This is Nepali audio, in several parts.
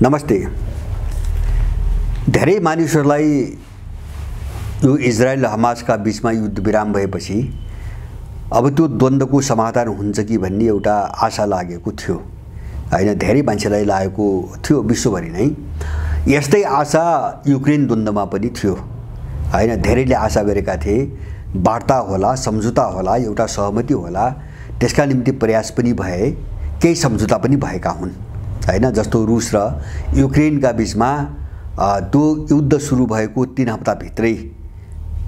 नमस्ते। धेरै मानिसहरूलाई यो इजरायल र हमासका बीचमा युद्ध विराम भएपछि अब त्यो द्वन्द्वको समाधान हुन्छ कि भन्ने एउटा आशा लागेको थियो हैन। धेरै मान्छेलाई लागेको थियो विश्वभरि नै। यस्तै आशा युक्रेन द्वन्द्वमा पनि थियो हैन। धेरैले आशा गरेका थिए वार्ता होला, सम्झौता होला, एउटा सहमति होला, त्यसका निम्ति प्रयास पनि भए, केही सम्झौता पनि भएका हुन् हैन। जस्तो रुस र युक्रेनका बीचमा त्यो युद्ध सुरु भएको 3 हप्ताभित्रै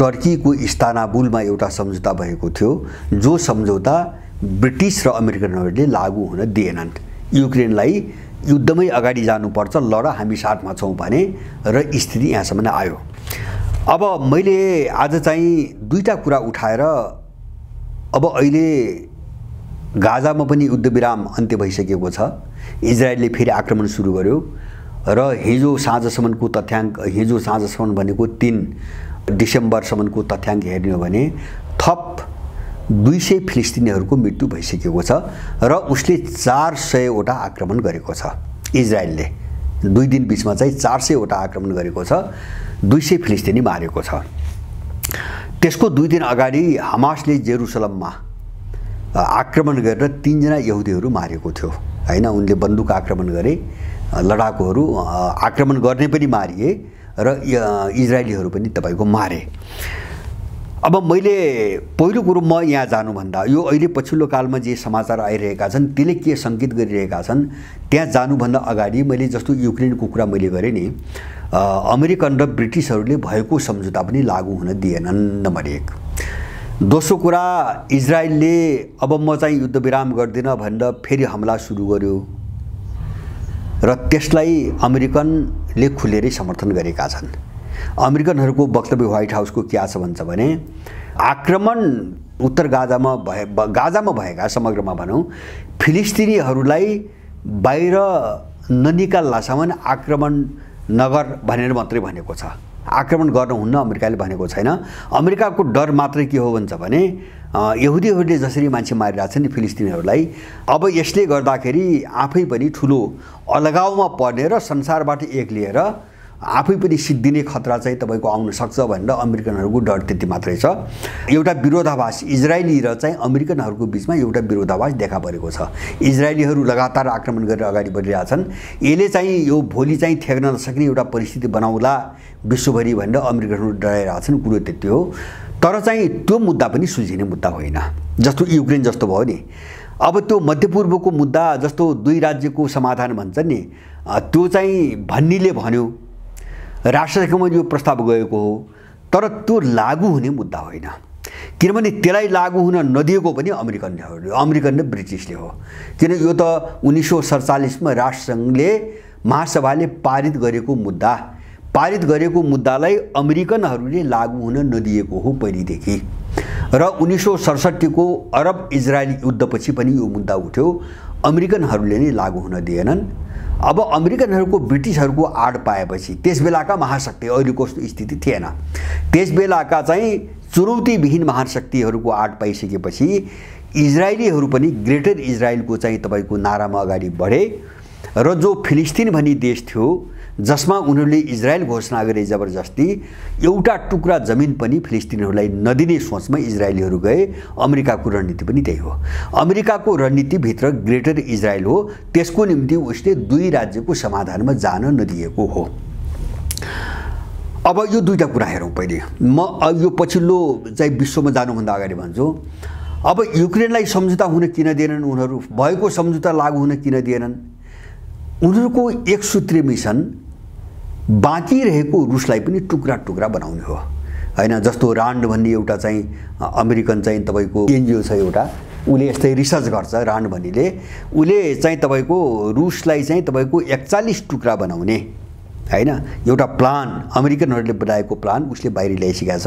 टर्कीको इस्तानबुलमा एउटा सम्झौता भएको थियो, जो सम्झौता ब्रिटिस र अमेरिकनहरूले लागू हुन दिएनन्। युक्रेनलाई युद्धमै अगाडि जानुपर्छ, लड, हामी साथमा छौँ भने, र स्थिति यहाँसम्म आयो। अब मैले आज चाहिँ दुईटा कुरा उठाएर अब अहिले गाजामा पनि युद्धविराम अन्त्य भइसकेको छ। इजरायलले फेरि आक्रमण सुरु गर्यो र हिजो साँझसम्मको तथ्याङ्क, हिजो साँझसम्म भनेको 3 डिसेम्बरसम्मको तथ्याङ्क हेर्ने हो भने थप 200 फिलिस्तिनीहरूको मृत्यु भइसकेको छ र उसले 400 वटा आक्रमण गरेको छ। इजरायलले 2 दिन बीचमा चाहिँ 400 वटा आक्रमण गरेको छ, 200 फिलिस्तिनी मारेको छ। त्यसको 2 दिन अगाडि हमासले जेरुसलममा आक्रमण गरेर 3 जना यहुदीहरू मारेको थियो हैन। उनले बन्दुक आक्रमण गरे, लडाकुहरू आक्रमण गर्ने पनि मारिए र इजरायलीहरू पनि तपाईको मारे। अब मैले पहिलो कुरो म यहाँ जानुभन्दा यो अहिले पछिल्लो कालमा जे समाचार आइरहेका छन् त्यसले के सङ्केत गरिरहेका छन् त्यहाँ जानुभन्दा अगाडि मैले जस्तो युक्रेनको कुरा मैले गरेँ नि, अमेरिकन र ब्रिटिसहरूले भएको सम्झौता पनि लागू हुन दिएनन् नम्बर 1। दोस्रो कुरा, इजरायलले अब म चाहिँ युद्धविराम गर्दिनँ भनेर फेरि हमला सुरु गर्यो र त्यसलाई अमेरिकनले खुलेरै समर्थन गरेका छन्। अमेरिकनहरूको वक्तव्य व्हाइट हाउसको के छ भन्छ भने आक्रमण उत्तर गाजामा भएका समग्रमा भनौँ फिलिस्तिनीहरूलाई बाहिर ननिकाल्लासम्म आक्रमण नगर भनेर मात्रै भनेको छ। आक्रमण गर्नुहुन्न अमेरिकाले भनेको छैन। अमेरिकाको डर मात्रै के हो भन्छ भने यहुदीहरूले जसरी मान्छे मारिरहेछन् नि फिलिस्तिनीहरूलाई, अब यसले गर्दाखेरि आफै पनि ठुलो अलगावमा पर्ने र संसारबाट एक्लिएर आफै पनि सिद्धिने खतरा चाहिँ तपाईको आउन सक्छ भनेर अमेरिकनहरूको डर त्यति मात्रै छ। एउटा विरोधाभास इजरायली र चाहिँ अमेरिकनहरूको बीचमा एउटा विरोधाभास देखा परेको छ। इजरायलीहरू लगातार आक्रमण गरेर अगाडि बढिरहेछन्। यसले चाहिँ यो भोलि चाहिँ थ्याक्न नसक्ने एउटा परिस्थिति बनाउला विश्वभरि भनेर अमेरिकनहरू डराइरहेछन्। कुरो त्यति हो। तर चाहिँ त्यो मुद्दा पनि सुल्झिने मुद्दा होइन। जस्तो युक्रेन जस्तो भयो नि, अब त्यो मध्यपूर्वको मुद्दा जस्तो 2 राज्यको समाधान भन्छ नि, त्यो चाहिँ भन्नेले भन्यो, राष्ट्रसङ्घमा यो प्रस्ताव गएको हो, तर त्यो लागू हुने मुद्दा होइन। किनभने त्यसलाई लागू हुन नदिएको पनि अमेरिकन र ब्रिटिसले हो। किन यो त 1947 मा राष्ट्रसङ्घले महासभाले पारित गरेको मुद्दालाई अमेरिकनहरूले लागू हुन नदिएको हो पहिलेदेखि। र 1967 को अरब इजरायल युद्धपछि पनि यो मुद्दा उठ्यो, अमेरिकनहरूले नै लागू हुन दिएनन्। अब अमेरिकनहरूको ब्रिटिसहरूको आड पाएपछि त्यसबेलाका महाशक्ति, अहिलेको स्थिति थिएन, त्यसबेलाका चाहिँ चुनौतीविहीन महाशक्तिहरूको आड पाइसकेपछि इजरायलीहरू पनि ग्रेटर इजरायलको चाहिँ तपाईको नारामा अगाडि बढे र जो फिलिस्तिन भन्ने देश थियो जसमा उनीहरूले इजरायल घोषणा गरे जबरजस्ती, एउटा टुक्रा जमिन पनि फिलिस्तिनीहरूलाई नदिने सोचमा इजरायलीहरू गए। अमेरिकाको रणनीति पनि त्यही हो। अमेरिकाको रणनीतिभित्र ग्रेटर इजरायल हो, त्यसको निम्ति उसले 2 राज्यको समाधानमा जान नदिएको हो। अब यो दुईटा कुरा हेरौँ। पहिले म यो पछिल्लो चाहिँ विश्वमा जानुभन्दा अगाडि भन्छु, अब युक्रेनलाई सम्झौता हुन किन दिएनन् उनीहरू, भएको सम्झौता लागू हुन किन दिएनन्? उनीहरूको एक सूत्रीय मिसन बाँकी रहेको रुसलाई पनि टुक्रा टुक्रा बनाउने हो हैन। जस्तो रान्ड भन्ने एउटा चाहिँ अमेरिकन चाहिँ तपाईको एनजिओ छ एउटा, उसले यस्तै रिसर्च गर्छ। रान्ड भन्नेले उसले चाहिँ तपाईको रुसलाई चाहिँ तपाईको 41 टुक्रा बनाउने हैन एउटा प्लान, अमेरिकनहरूले बनाएको प्लान उसले बाहिर ल्याइसकेको छ।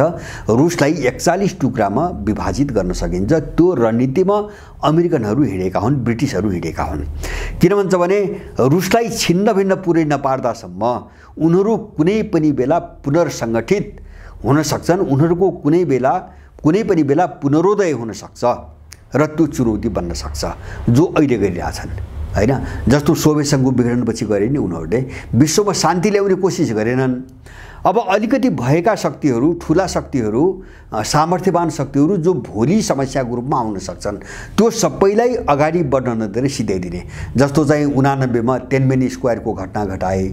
रुसलाई 41 टुक्रामा विभाजित गर्न सकिन्छ। त्यो रणनीतिमा अमेरिकनहरू हिँडेका हुन्, ब्रिटिसहरू हिँडेका हुन्। किन भन्छ भने रुसलाई छिन्न भिन्न पुरै नपार्दासम्म उनीहरू कुनै पनि बेला पुनर्सङ्गठित हुन सक्छन्, उनीहरूको कुनै पनि बेला पुनरोदय हुन सक्छ र त्यो चुनौती बन्न सक्छ, जो अहिले गरिरहेछन्। हैन। जस्तो सोभियत सङ्घको विघटनपछि गरे नि उनीहरूले विश्वमा शान्ति ल्याउने कोसिस गरेनन्। अब अलिकति भएका शक्तिहरू, ठुला शक्तिहरू, सामर्थ्यवान शक्तिहरू जो भोलि समस्याको रूपमा आउन सक्छन् त्यो सबैलाई अगाडि बढ्न नदिएर सिधाइदिने। जस्तो चाहिँ 89 मा टिएनमेन स्क्वायरको घटना घटाए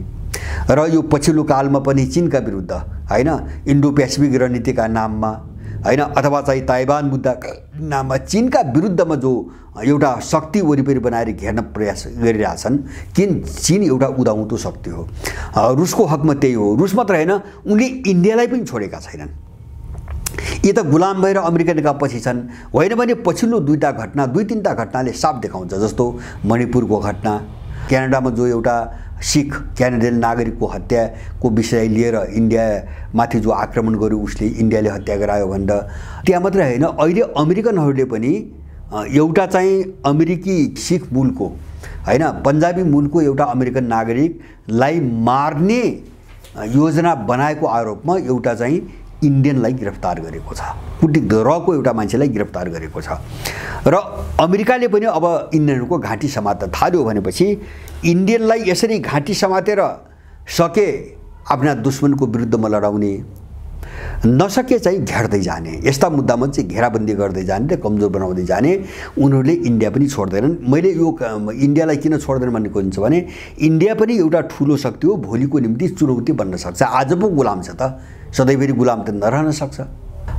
र यो पछिल्लो कालमा पनि चीनका विरुद्ध हैन इन्डो पेसिफिक रणनीतिका नाममा हैन अथवा चाहिँ ताइवान मुद्दाका नाममा चीनका विरुद्धमा जो एउटा शक्ति वरिपरि बनाएर घेर्न प्रयास गरिरहेछन्। किन चीन एउटा उदाउँदो शक्ति हो। रुसको हकमा त्यही हो। रुस मात्र हैन उनले इन्डियालाई पनि छोडेका छैनन्। यी त गुलाम भएर अमेरिकनका पछि छन्। होइन भने पछिल्लो दुई तीनटा घटनाले साफ देखाउँछ। जस्तो मणिपुरको घटना, क्यानाडामा जो एउटा सिख क्यानाडियन नागरिकको हत्याको विषय लिएर इन्डियामाथि जो आक्रमण गर्यो उसले इन्डियाले हत्या गरायो भनेर। त्यहाँ मात्रै होइन अहिले अमेरिकनहरूले पनि एउटा चाहिँ अमेरिकी सिख मूलको हैन पन्जाबी मूलको एउटा अमेरिकन नागरिकलाई मार्ने योजना बनाएको आरोपमा एउटा चाहिँ इन्डियनलाई गिरफ्तार गरेको छ। कुटिक रको एउटा मान्छेलाई गिरफ्तार गरेको छ। र अमेरिकाले पनि अब इन्डियनहरूको घाँटी समात्न थाल्यो भनेपछि इन्डियनलाई यसरी घाँटी समातेर सके आफ्ना दुश्मनको विरुद्धमा लडाउने, नसके चाहिँ घेर्दै जाने, यस्ता मुद्दामा चाहिँ घेराबन्दी गर्दै जाने र कमजोर बनाउँदै जाने। उनीहरूले इन्डिया पनि छोड्दैनन्। मैले यो इन्डियालाई किन छोड्दैन भन्ने हुन्छ भने इन्डिया पनि एउटा ठुलो शक्ति हो, भोलिको निम्ति चुनौती बन्न सक्छ। आज पो गुलाम छ त, सधैँभरि गुलाम त नरहन सक्छ।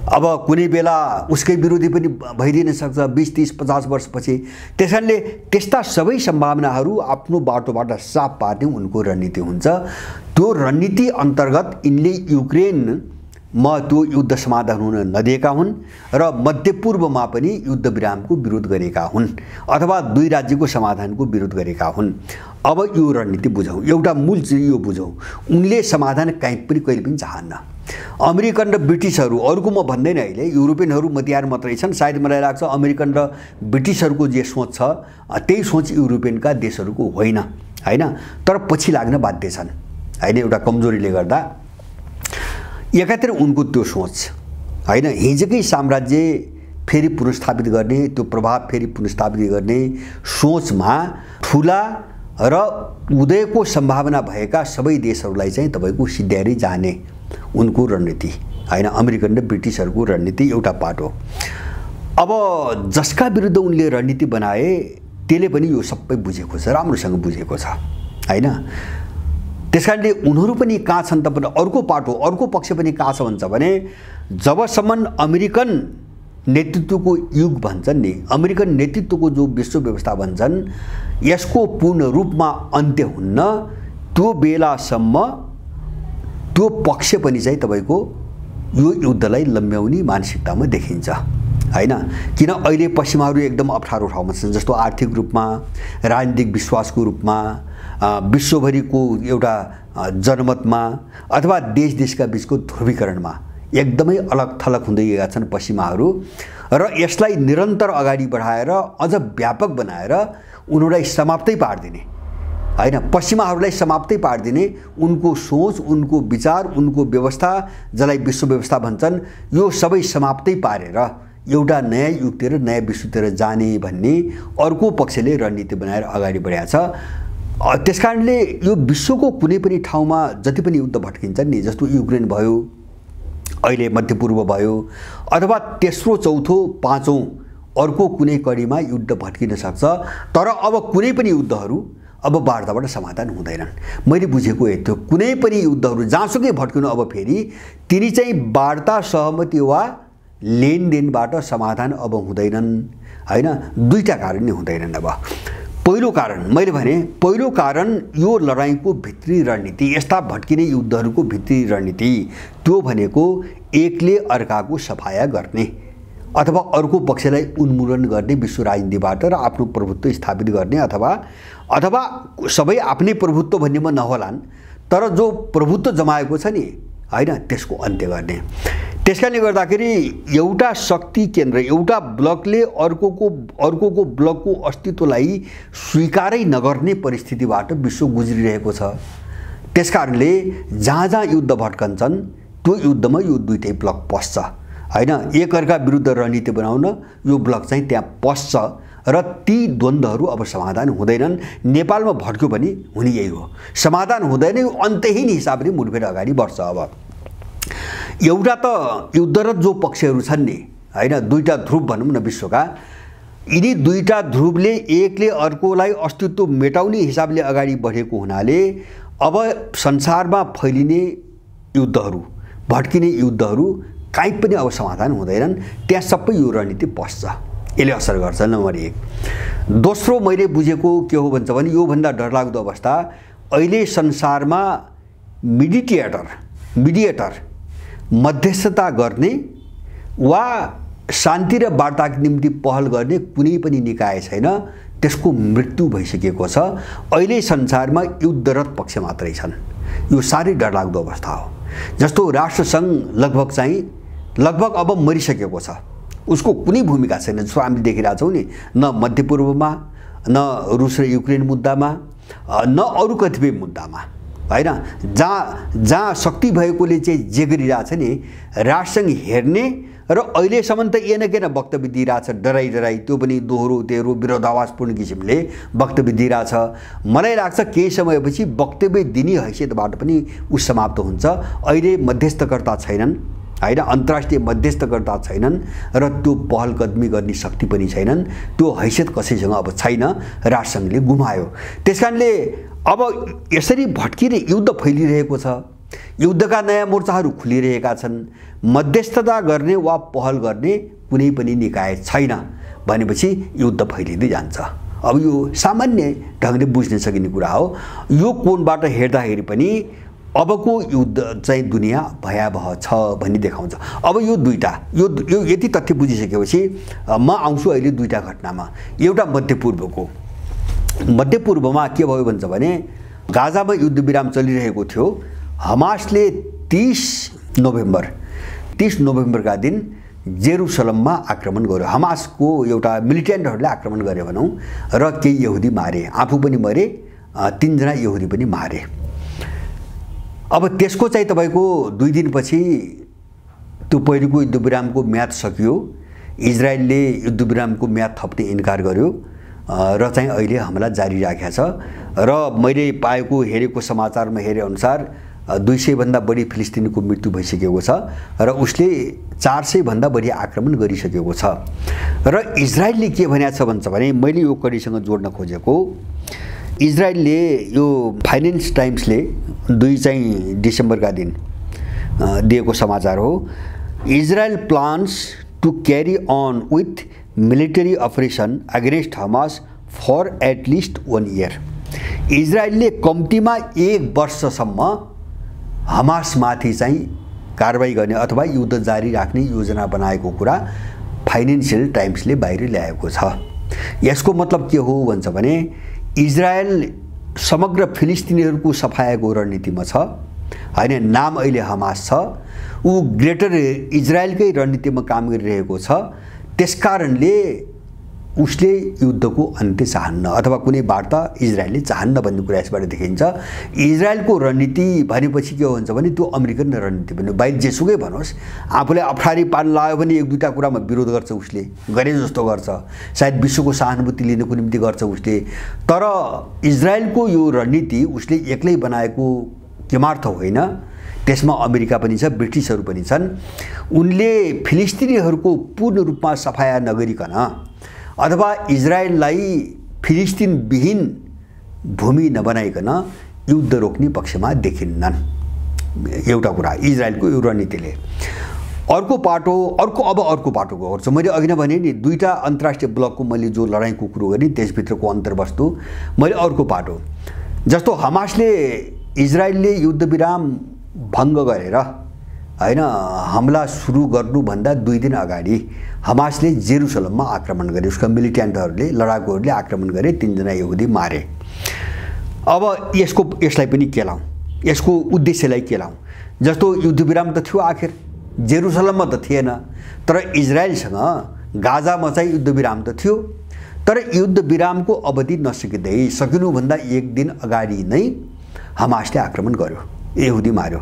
अब कुनै बेला उसकै विरोधी पनि भइदिन सक्छ 20, 30, 50 वर्षपछि। त्यसैले त्यस्ता सबै सम्भावनाहरू आफ्नो बाटोबाट साफ पार्ने उनको रणनीति हुन्छ। त्यो रणनीति अन्तर्गत यिनले युक्रेनमा त्यो युद्ध समाधान हुन नदिएका हुन् र मध्यपूर्वमा पनि युद्ध विरामको विरोध गरेका हुन् अथवा दुई राज्यको समाधानको विरोध गरेका हुन्। अब यो रणनीति बुझौँ, एउटा मूल चाहिँ यो बुझौँ, उनले समाधान कहीँ पनि कहिले पनि चाहन्न। अमेरिकन र ब्रिटिसहरू, अरूको म भन्दैन, अहिले युरोपियनहरू मतियार मात्रै छन्। सायद मलाई लाग्छ अमेरिकन र ब्रिटिसहरूको जे सोच छ त्यही सोच युरोपियनका देशहरूको होइन हैन। तर पछि लाग्न बाध्य छन् हैन, एउटा कमजोरीले गर्दा। एकातिर उनको त्यो सोच हैन, हिजोकै साम्राज्य फेरि पुनर्स्थापित गर्ने, त्यो प्रभाव फेरि पुनर्स्थापित गर्ने सोचमा ठुला र उदयको सम्भावना भएका सबै देशहरूलाई चाहिँ तपाईको सिध्याएर जाने उनको रणनीति हैन। अमेरिकन र ब्रिटिसहरूको रणनीति एउटा पार्ट हो। अब जसका विरुद्ध उनले रणनीति बनाए त्यसले पनि यो सबै बुझेको छ, राम्रोसँग बुझेको छ हैन। त्यसकारणले उनीहरू पनि कहाँ छन् त पनि अर्को पार्ट हो, अर्को पक्ष पनि कहाँ छ भन्छ भने जबसम्म अमेरिकन नेतृत्वको युग भन्छन् नि, अमेरिकन नेतृत्वको जो विश्व व्यवस्था भन्छन् यसको पूर्ण रूपमा अन्त्य हुन्न त्यो बेलासम्म त्यो पक्ष पनि चाहिँ तपाईको यो युद्धलाई लम्ब्याउने मानसिकतामा देखिन्छ हैन। किन अहिले पश्चिमाहरू एकदम अप्ठ्यारो ठाउँमा छन्। जस्तो आर्थिक रूपमा, राजनीतिक विश्वासको रूपमा, विश्वभरिको एउटा जनमतमा अथवा देशका बीचको ध्रुवीकरणमा एकदमै अलग थलग हुँदै गएका छन् पश्चिमाहरू। र यसलाई निरन्तर अगाडि बढाएर अझ व्यापक बनाएर उनीहरूलाई समाप्तै पार्दिने हैन, पश्चिमाहरूलाई समाप्तै पार्दिने उनको सोच, उनको विचार, उनको व्यवस्था जसलाई विश्व व्यवस्था भन्छन् यो सबै समाप्तै पारेर एउटा नयाँ युगतिर, नयाँ विश्वतिर जाने भन्ने अर्को पक्षले रणनीति बनाएर अगाडि बढाएको छ। त्यसकारणले यो विश्वको कुनै पनि ठाउँमा जति पनि युद्ध भट्किन्छन् नि, जस्तो युक्रेन भयो, अहिले मध्यपूर्व भयो, अथवा तेस्रो, चौथो, पाँचौं अर्को कुनै कडीमा युद्ध भट्किन सक्छ। तर अब कुनै पनि युद्धहरू अब वार्ताबाट समाधान हुँदैनन्। मैले बुझेको यति हो, कुनै पनि युद्धहरू जहाँसुकै भट्किनु अब फेरि तिनी चाहिँ वार्ता, सहमति वा लेनदेनबाट समाधान अब हुँदैनन् हैन। दुईटा कारण नै हुँदैनन्। अब पहिलो कारण मैले भने, पहिलो कारण यो लडाईँको भित्री रणनीति, यस्ता भट्किने युद्धहरूको भित्री रणनीति त्यो भनेको एकले अर्काको सफाया गर्ने अथवा अर्को पक्षलाई उन्मूलन गर्ने विश्व राजनीतिबाट र आफ्नो प्रभुत्व स्थापित गर्ने अथवा सबै आफ्नै प्रभुत्व भन्नेमा नहोलान् तर जो प्रभुत्व जमाएको छ नि हैन त्यसको अन्त्य गर्ने। त्यसकारणले गर्दाखेरि एउटा शक्ति केन्द्र, एउटा ब्लकले अर्कोको ब्लकको अस्तित्वलाई स्वीकारै नगर्ने परिस्थितिबाट विश्व गुज्रिरहेको छ। त्यसकारणले जहाँ जहाँ युद्ध भट्कन्छन् त्यो युद्धमा यो दुईटै ब्लक पस्छ हैन। एकअर्का विरुद्ध रणनीति बनाउन यो ब्लक चाहिँ त्यहाँ पस्छ र ती द्वन्द्वहरू अब समाधान हुँदैनन्। नेपालमा भड्क्यो पनि हुने यही हो, समाधान हुँदैन, यो अन्तहीन हिसाबले मुठभेड अगाडि बढ्छ। अब एउटा त युद्धरत जो पक्षहरू छन् नि हैन, दुईटा ध्रुव भनौँ न विश्वका, यिनी दुईटा ध्रुवले एकले अर्कोलाई अस्तित्व मेटाउने हिसाबले अगाडि बढेको हुनाले अब संसारमा फैलिने युद्धहरू, भड्किने युद्धहरू काहीँ पनि अब समाधान हुँदैनन्। त्यहाँ सबै यो रणनीति पस्छ, यसले असर गर्छ। नम्बर 1। दोस्रो मैले बुझेको के हो भन्छ भने योभन्दा डरलाग्दो अवस्था अहिले संसारमा मिडिएटर मध्यस्थता गर्ने वा शान्ति र वार्ताको निम्ति पहल गर्ने कुनै पनि निकाय छैन, त्यसको मृत्यु भइसकेको छ। अहिले संसारमा युद्धरत पक्ष मात्रै छन्। यो साह्रै डरलाग्दो अवस्था हो। जस्तो राष्ट्रसङ्घ लगभग अब मरिसकेको छ, उसको कुनै भूमिका छैन। जस्तो हामीले देखिरहेछौँ नि, न मध्यपूर्वमा, न रुस र युक्रेन मुद्दामा, न अरू कतिपय मुद्दामा हैन, जहाँ शक्ति भएकोले चाहिँ जे गरिरहेछ नि, राष्ट्रसङ्घ हेर्ने र अहिलेसम्म त एन केन वक्तव्य दिइरहेछ, डराई त्यो पनि दोहोरो तेह्रो विरोधाभासपूर्ण किसिमले वक्तव्य दिइरहेछ। मलाई लाग्छ केही समयपछि वक्तव्य दिने हैसियतबाट पनि ऊ समाप्त हुन्छ। अहिले मध्यस्थकर्ता छैनन् हैन, अन्तर्राष्ट्रिय मध्यस्थकर्ता छैनन् र त्यो पहल कदमी गर्ने शक्ति पनि छैनन्। त्यो हैसियत कसैसँग अब छैन, राष्ट्रसङ्घले गुमायो। त्यसकारणले अब यसरी भड्किने युद्ध फैलिरहेको छ, युद्धका नयाँ मोर्चाहरू खुलिरहेका छन्, मध्यस्थता गर्ने वा पहल गर्ने कुनै पनि निकाय छैन भनेपछि युद्ध फैलिँदै जान्छ। अब यो सामान्य ढङ्गले बुझ्न सकिने कुरा हो। यो कोणबाट हेर्दाखेरि पनि अबको युद्ध चाहिँ दुनियाँ भयावह छ भन्ने देखाउँछ। अब यो दुईटा यो यति तथ्य बुझिसकेपछि म आउँछु अहिले दुईटा घटनामा। एउटा मध्यपूर्वमा के भयो भन्छ भने गाजामा युद्धविराम चलिरहेको थियो। हमासले 30 नोभेम्बरका दिन जेरुसलममा आक्रमण गर्यो। हमासको एउटा मिलिटेन्टहरूले आक्रमण गरे भनौँ र केही यहुदी मारे, आफू पनि मरे, 3 जना यहुदी पनि मारे। अब त्यसको चाहिँ तपाईको 2 दिनपछि त्यो पहिलेको युद्धविरामको म्याद सकियो। इजरायलले युद्धविरामको म्याद थप्ने इन्कार गर्यो र चाहिँ अहिले हमला जारी राखेको छ। र मैले पाएको हेरेको समाचारमा हेरे अनुसार 200 भन्दा बढी फिलिस्तिनीको मृत्यु भइसकेको छ र उसले 400 भन्दा बढी आक्रमण गरिसकेको छ। र इजरायलले के भनेको छ भन्छ भने मैले यो कડીसँग जोड्न खोजेको, इजरायलले यो फाइनेन्स टाइम्सले 2 डिसेम्बरका दिन दिएको समाचार हो। Israel plans to carry on with military operation against Hamas for at least 1 year. इजरायलले कम्तीमा 1 वर्षसम्म हमासमाथि चाहिँ कारबाही गर्ने अथवा युद्ध जारी राख्ने योजना बनाएको कुरा फाइनेन्सियल टाइम्सले बाहिर ल्याएको छ। यसको मतलब के हो भन्छ भने इजरायल समग्र फिलिस्तिनीहरूको सफायाको रणनीतिमा छ हैन। नाम अहिले हमास छ, ऊ ग्रेटर इजरायलकै रणनीतिमा काम गरिरहेको छ। त्यसकारणले उसले युद्धको अन्त्य चाहन्न अथवा कुनै वार्ता इजरायलले चाहन्न भन्ने कुरा यसबाट देखिन्छ। इजरायलको रणनीति भनेपछि के हुन्छ भने त्यो अमेरिकन रणनीति भन्नु, बाहिर जेसुकै भनोस्, आफूलाई अप्ठ्यारी पार्न लाग्यो भने 1-2टा कुरामा विरोध गर्छ, उसले गरे जस्तो गर्छ, सायद विश्वको सहानुभूति लिनको निम्ति गर्छ उसले। तर इजरायलको यो रणनीति उसले एक्लै बनाएको केमार्थ होइन, त्यसमा अमेरिका पनि छ, ब्रिटिसहरू पनि छन्। उनले फिलिस्तिनीहरूको पूर्ण रूपमा सफाया नगरिकन अथवा इजरायललाई फिलिस्तिन विहीन भूमि नबनाइकन युद्ध रोक्ने पक्षमा देखिन्नन्। एउटा कुरा इजरायलको यो रणनीतिले। अर्को पाटोको गर्छु। मैले अघि नै भने नि 2टा अन्तर्राष्ट्रिय ब्लकको मैले जो लडाइँको कुरो गरेँ त्यसभित्रको अन्तर्वस्तु मैले अर्को पाटो। जस्तो हमासले इजरायलले युद्धविराम भङ्ग गरेर हैन हमला सुरु गर्नुभन्दा 2 दिन अगाडि हमासले जेरुसलममा आक्रमण गरे। उसका मिलिटेन्टहरूले, लडाकुहरूले आक्रमण गरे, 3 जना यहुदी मारे। अब यसलाई पनि केलाउँ, यसको उद्देश्यलाई केलाउँ। जस्तो युद्धविराम त थियो, आखिर जेरुसलममा त थिएन, तर इजरायलसँग गाजामा चाहिँ युद्धविराम त थियो। तर युद्धविरामको अवधि नसकिँदै सकिनुभन्दा 1 दिन अगाडि नै हमासले आक्रमण गर्यो, यहुदी मार्यो।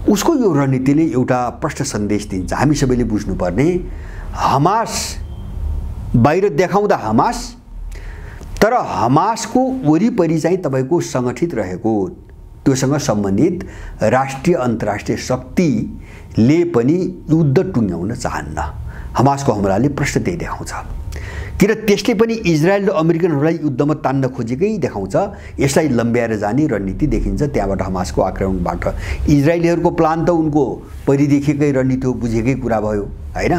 उसको यो रणनीतिले एउटा प्रष्ट सन्देश दिन्छ। हामी सबैले बुझ्नुपर्ने, हमास बाहिर देखाउँदा हमास, तर हमासको वरिपरि चाहिँ तपाईको संगठित रहेको त्योसँग सम्बन्धित राष्ट्रिय अन्तर्राष्ट्रिय शक्तिले पनि युद्ध टुङ्ग्याउन चाहन्न। हमासको हमलाले प्रश्न त्यही देखाउँछ। किन त्यसले पनि इजरायल र अमेरिकनहरूलाई युद्धमा तान्न खोजेकै देखाउँछ। यसलाई लम्ब्याएर जाने रणनीति देखिन्छ त्यहाँबाट हमासको आक्रमणबाट। इजरायलीहरूको प्लान त उनको परिदेखिएकै रणनीति हो, बुझेकै कुरा भयो हैन।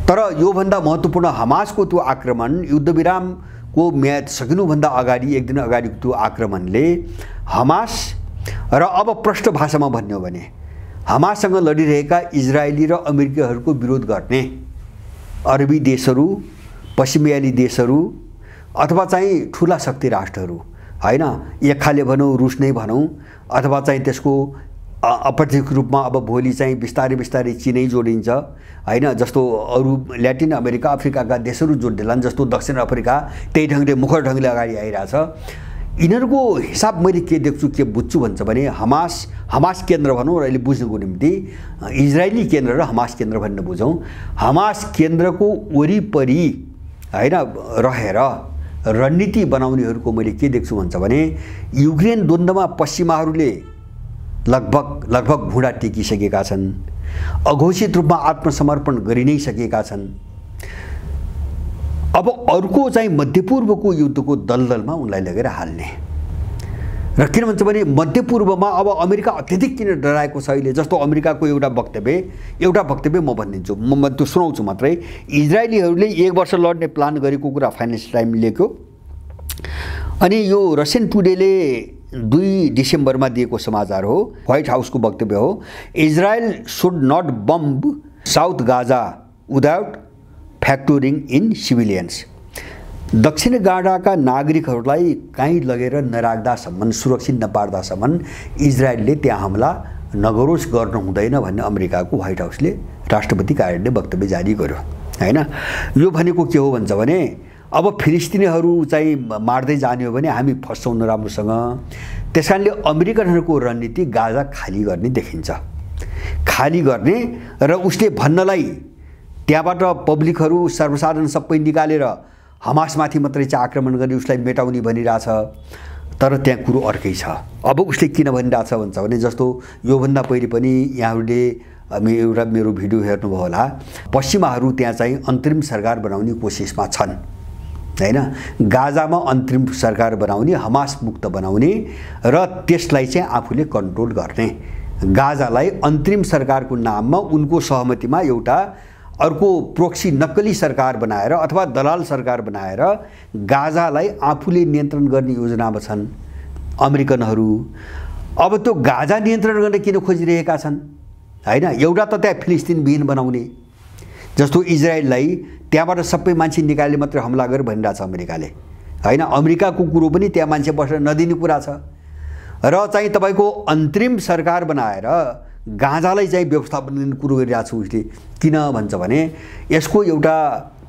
तर योभन्दा महत्त्वपूर्ण हमासको त्यो आक्रमण, युद्धविरामको म्याद सकिनुभन्दा अगाडि एक दिन अगाडिको त्यो आक्रमणले हमास र अब प्रष्ट भाषामा भन्ने हो भने हमाससँग लडिरहेका इजरायली र अमेरिकीहरूको विरोध गर्ने अरबी देशहरू, पश्चिमियाली देशहरू अथवा चाहिँ ठुला शक्ति राष्ट्रहरू हैन, एक खाले भनौँ रुस नै भनौँ अथवा चाहिँ त्यसको अप्रत्यक्ष रूपमा अब भोलि चाहिँ बिस्तारै बिस्तारै चीनै जोडिन्छ हैन। जस्तो अरू ल्याटिन अमेरिका अफ्रिकाका देशहरू जोड्दैलान्, जस्तो दक्षिण अफ्रिका त्यही ढङ्गले मुखर ढङ्गले अगाडि आइरहेछ। यिनीहरूको हिसाब मैले के देख्छु के बुझ्छु भन्छ भने हमास केन्द्र भनौँ र अहिले बुझ्नुको निम्ति इजरायली केन्द्र र हमास केन्द्र भनेर बुझौँ। हमास केन्द्रको वरिपरि हैन रहेर रणनीति बनाउनेहरूको मैले के देख्छु भन्छ भने युक्रेन द्वन्द्वमा पश्चिमाहरूले लगभग भुँडा टेकिसकेका छन्, अघोषित रूपमा आत्मसमर्पण गरि नै सकेका छन्। अब अर्को चाहिँ मध्यपूर्वको युद्धको दलदलमा उनलाई लगेर हाल्ने र किन भन्छ भने मध्यपूर्वमा अब अमेरिका अत्यधिक किन डराएको छ अहिले। जस्तो अमेरिकाको एउटा वक्तव्य म भनिदिन्छु, म त्यो सुनाउँछु मात्रै। इजरायलीहरूले 1 वर्ष लड्ने प्लान गरेको कुरा फाइनेन्सियल टाइम लेख्यो। अनि यो रसियन टुडेले 2 डिसेम्बरमा दिएको समाचार हो, व्हाइट हाउसको वक्तव्य हो। Israel should not bomb south Gaza without factoring in civilians. दक्षिण गाजाका नागरिकहरूलाई कहीँ लगेर नराख्दासम्म, सुरक्षित नपार्दासम्म इजरायलले त्यहाँ हमला नगरोस्, गर्नु हुँदैन भन्ने अमेरिकाको व्हाइट हाउसले राष्ट्रपति कार्यालयले वक्तव्य जारी गर्यो हैन। यो भनेको के हो भन्छ भने अब फिलिस्तिनीहरू चाहिँ मार्दै जाने हो भने हामी फस्छौँ नराम्रोसँग। त्यसकारणले अमेरिकनहरूको रणनीति गाजा खाली गर्ने देखिन्छ, खाली गर्ने र उसले भन्नलाई त्यहाँबाट पब्लिकहरू सर्वसाधारण सबै निकालेर हमासमाथि मात्रै चाहिँ आक्रमण गर्ने, उसलाई मेटाउने भनिरहेछ। तर त्यहाँ कुरो अर्कै छ। अब उसले किन भनिरहेछ भन्छ भने जस्तो योभन्दा पहिले पनि यहाँहरूले एउटा मेरो भिडियो हेर्नुभयो होला, पश्चिमाहरू त्यहाँ चाहिँ अन्तरिम सरकार बनाउने कोसिसमा छन् हैन। गाजामा अन्तरिम सरकार बनाउने, हमास मुक्त बनाउने र त्यसलाई चाहिँ आफूले कन्ट्रोल गर्ने। गाजालाई अन्तरिम सरकारको नाममा उनको सहमतिमा एउटा अर्को प्रोक्सी नक्कली सरकार बनाएर अथवा दलाल सरकार बनाएर गाजालाई आफूले नियन्त्रण गर्ने योजनामा छन् अमेरिकनहरू। अब त्यो गाजा नियन्त्रण गर्न किन खोजिरहेका छन् हैन। एउटा त त्यहाँ फिलिस्तिनविहीन बनाउने, जस्तो इजरायललाई त्यहाँबाट सबै मान्छे निकाले मात्रै हमला गर भनिरहेछ अमेरिकाले हैन। अमेरिकाको कुरो पनि त्यहाँ मान्छे बस्न नदिने कुरा छ। र चाहिँ तपाईको अन्तरिम सरकार बनाएर गाजालाई चाहिँ व्यवस्थापन गर्ने कुरो गरिरहेको छु उसले। किन भन्छ भने यसको एउटा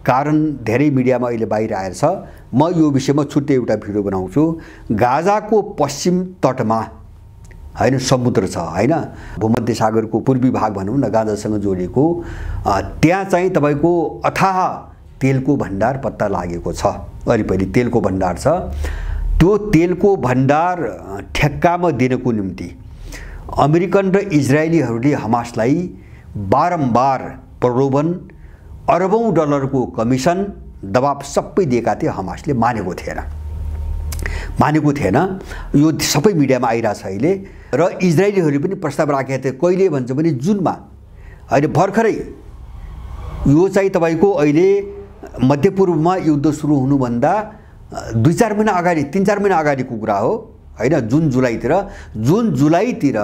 कारण धेरै मिडियामा अहिले बाहिर आएर छ। म यो विषयमा छुट्टै एउटा भिडियो बनाउँछु। गाजाको पश्चिम तटमा हैन समुद्र छ हैन, भूमध्य सागरको पूर्वी भाग भनौँ न गाजासँग जोडिएको, त्यहाँ चाहिँ तपाईको अथाह तेलको भण्डार पत्ता लागेको छ। वरिपरि तेलको भण्डार छ। त्यो तेलको भण्डार ठेक्कामा दिनको निम्ति अमेरिकन र इजरायलीहरूले हमासलाई बारम्बार प्रलोभन, अरबौं डलरको कमिसन, दबाब सबै दिएका थिए। हमासले मानेको थिएन। यो सबै मिडियामा आइरहेछ अहिले। र इजरायलीहरूले पनि प्रस्ताव राखेका थिए। कहिले भन्छ भने जुनमा, अहिले भर्खरै यो चाहिँ तपाईको अहिले मध्यपूर्वमा युद्ध सुरु हुनुभन्दा 2-4 महिना अगाडि, 3-4 महिना अगाडिको कुरा हो हैन। जुन जुलाईतिर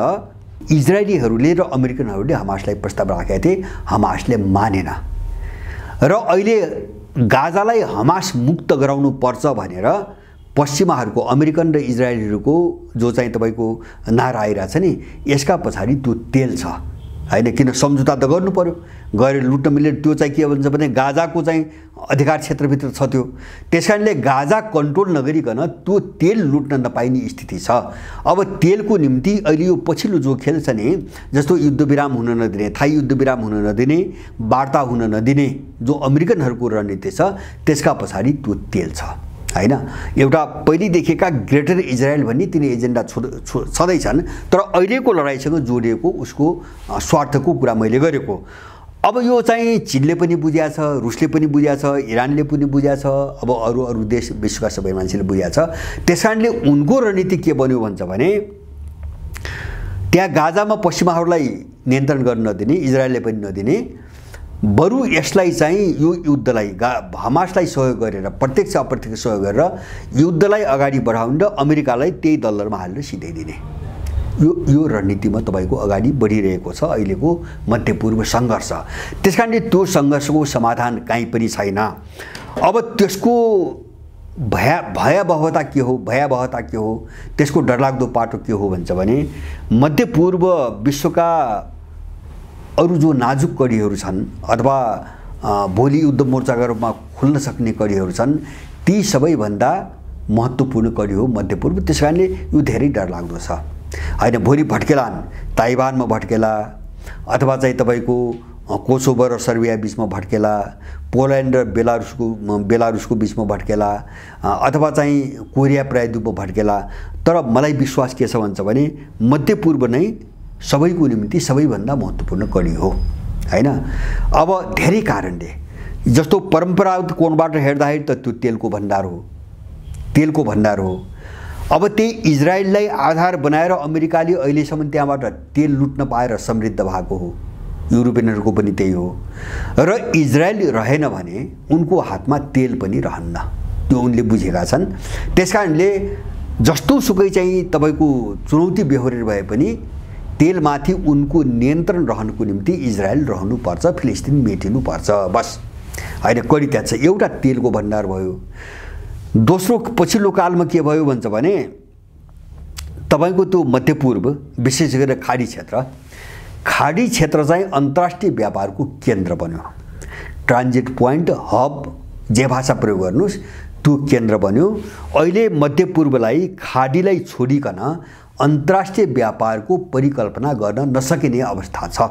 इजरायलीहरूले र अमेरिकनहरूले हमासलाई प्रस्ताव राखेका थिए। हमासले मानेन र अहिले गाजालाई हमास मुक्त गराउनु पर्छ भनेर पश्चिमाहरूको, अमेरिकन र इजरायलीहरूको जो चाहिँ तपाईको नारा आइरहेछ नि, यसका पछाडि त्यो तेल छ हैन, किन सम्झौता त गर्नु पर्यो, गएर लुट्न मिल्ने। त्यो चाहिँ के भन्छ भने गाजाको चाहिँ अधिकार क्षेत्रभित्र छ त्यो। त्यसकारणले गाजा कन्ट्रोल नगरिकन त्यो तेल लुट्न नपाइने स्थिति छ। अब तेलको निम्ति अहिले यो पछिल्लो जो खेल छ नि, जस्तो युद्धविराम हुन नदिने, थाई युद्धविराम हुन नदिने, वार्ता हुन नदिने जो अमेरिकनहरूको रणनीति छ, त्यसका पछाडि त्यो तेल छ हैन। एउटा पहिलेदेखिका ग्रेटर इजरायल भन्ने तिनी एजेन्डा छँदैछन्, तर अहिलेको लडाइँसँग जोडिएको उसको स्वार्थको कुरा मैले गरेको। अब यो चाहिँ चीनले पनि बुझ्या छ, रुसले पनि बुझ्या छ, इरानले पनि बुझ्या छ, अब अरू देश विश्वका सबै मान्छेले बुझ्या छ। त्यसकारणले उनको रणनीति के बन्यो भन्छ भने त्यहाँ गाजामा पश्चिमाहरूलाई नियन्त्रण गर्न नदिने, इजरायलले पनि नदिने, बरु यसलाई चाहिँ यो युद्धलाई हमासलाई सहयोग गरेर, प्रत्यक्ष अप्रत्यक्ष सहयोग गरेर युद्धलाई अगाडि बढाउन र अमेरिकालाई त्यही दलदलमा हालेर सिधाइदिने, यो रणनीतिमा तपाईको अगाडि बढिरहेको छ अहिलेको मध्यपूर्व सङ्घर्ष। त्यसकारणले त्यो सङ्घर्षको समाधान कहीँ पनि छैन। अब त्यसको भयावहता के हो, त्यसको डरलाग्दो पाटो के हो भन्छ भने मध्यपूर्व विश्वका अरू जो नाजुक कडीहरू छन् अथवा भोलि युद्ध मोर्चाका रूपमा खुल्न सक्ने कडीहरू छन्, ती सबैभन्दा महत्त्वपूर्ण कडी हो मध्यपूर्व। त्यसकारणले यो धेरै डरलाग्दो छ हैन। भोलि भट्केलान्, ताइवानमा भट्केला, अथवा चाहिँ तपाईको कोसोभो र सर्बिया बीचमा भट्केला, पोल्यान्ड र बेलारुसको बीचमा भट्केला, अथवा चाहिँ कोरिया प्रायद्वीपमा भट्केला। तर मलाई विश्वास के छ भन्छ भने मध्यपूर्व नै सबैको निम्ति सबैभन्दा महत्त्वपूर्ण कडी हो हैन। अब धेरै कारणले, जस्तो परम्परागत कोणबाट हेर्दाखेरि त त्यो तेलको भण्डार हो। अब त्यही इजरायललाई आधार बनाएर अमेरिकाले अहिलेसम्म त्यहाँबाट तेल लुट्न पाएर समृद्ध भएको हो। युरोपियनहरूको पनि त्यही हो। र इजरायल रहेन भने उनको हातमा तेल पनि रहन्न, त्यो उनले बुझेका छन्। त्यसकारणले जस्तो सुकै चाहिँ तपाईको चुनौती बेहोरेर भए पनि तेलमाथि उनको नियन्त्रण रहनुको निम्ति इजरायल रहनुपर्छ, फिलिस्तिन मेटिनुपर्छ, बस हैन। कडी त्यहाँ छ। एउटा तेलको भण्डार भयो। दोस्रो पछिल्लो कालमा के भयो भन्छ भने तपाईको त्यो मध्यपूर्व विशेष गरेर खाडी क्षेत्र चाहिँ अन्तर्राष्ट्रिय व्यापारको केन्द्र बन्यो। ट्रान्जिट पोइन्ट, हब, जे भाषा प्रयोग गर्नुस्, त्यो केन्द्र बन्यो। अहिले मध्यपूर्वलाई खाडीलाई छोडिकन अन्तर्राष्ट्रिय व्यापारको परिकल्पना गर्न नसकिने अवस्था छ।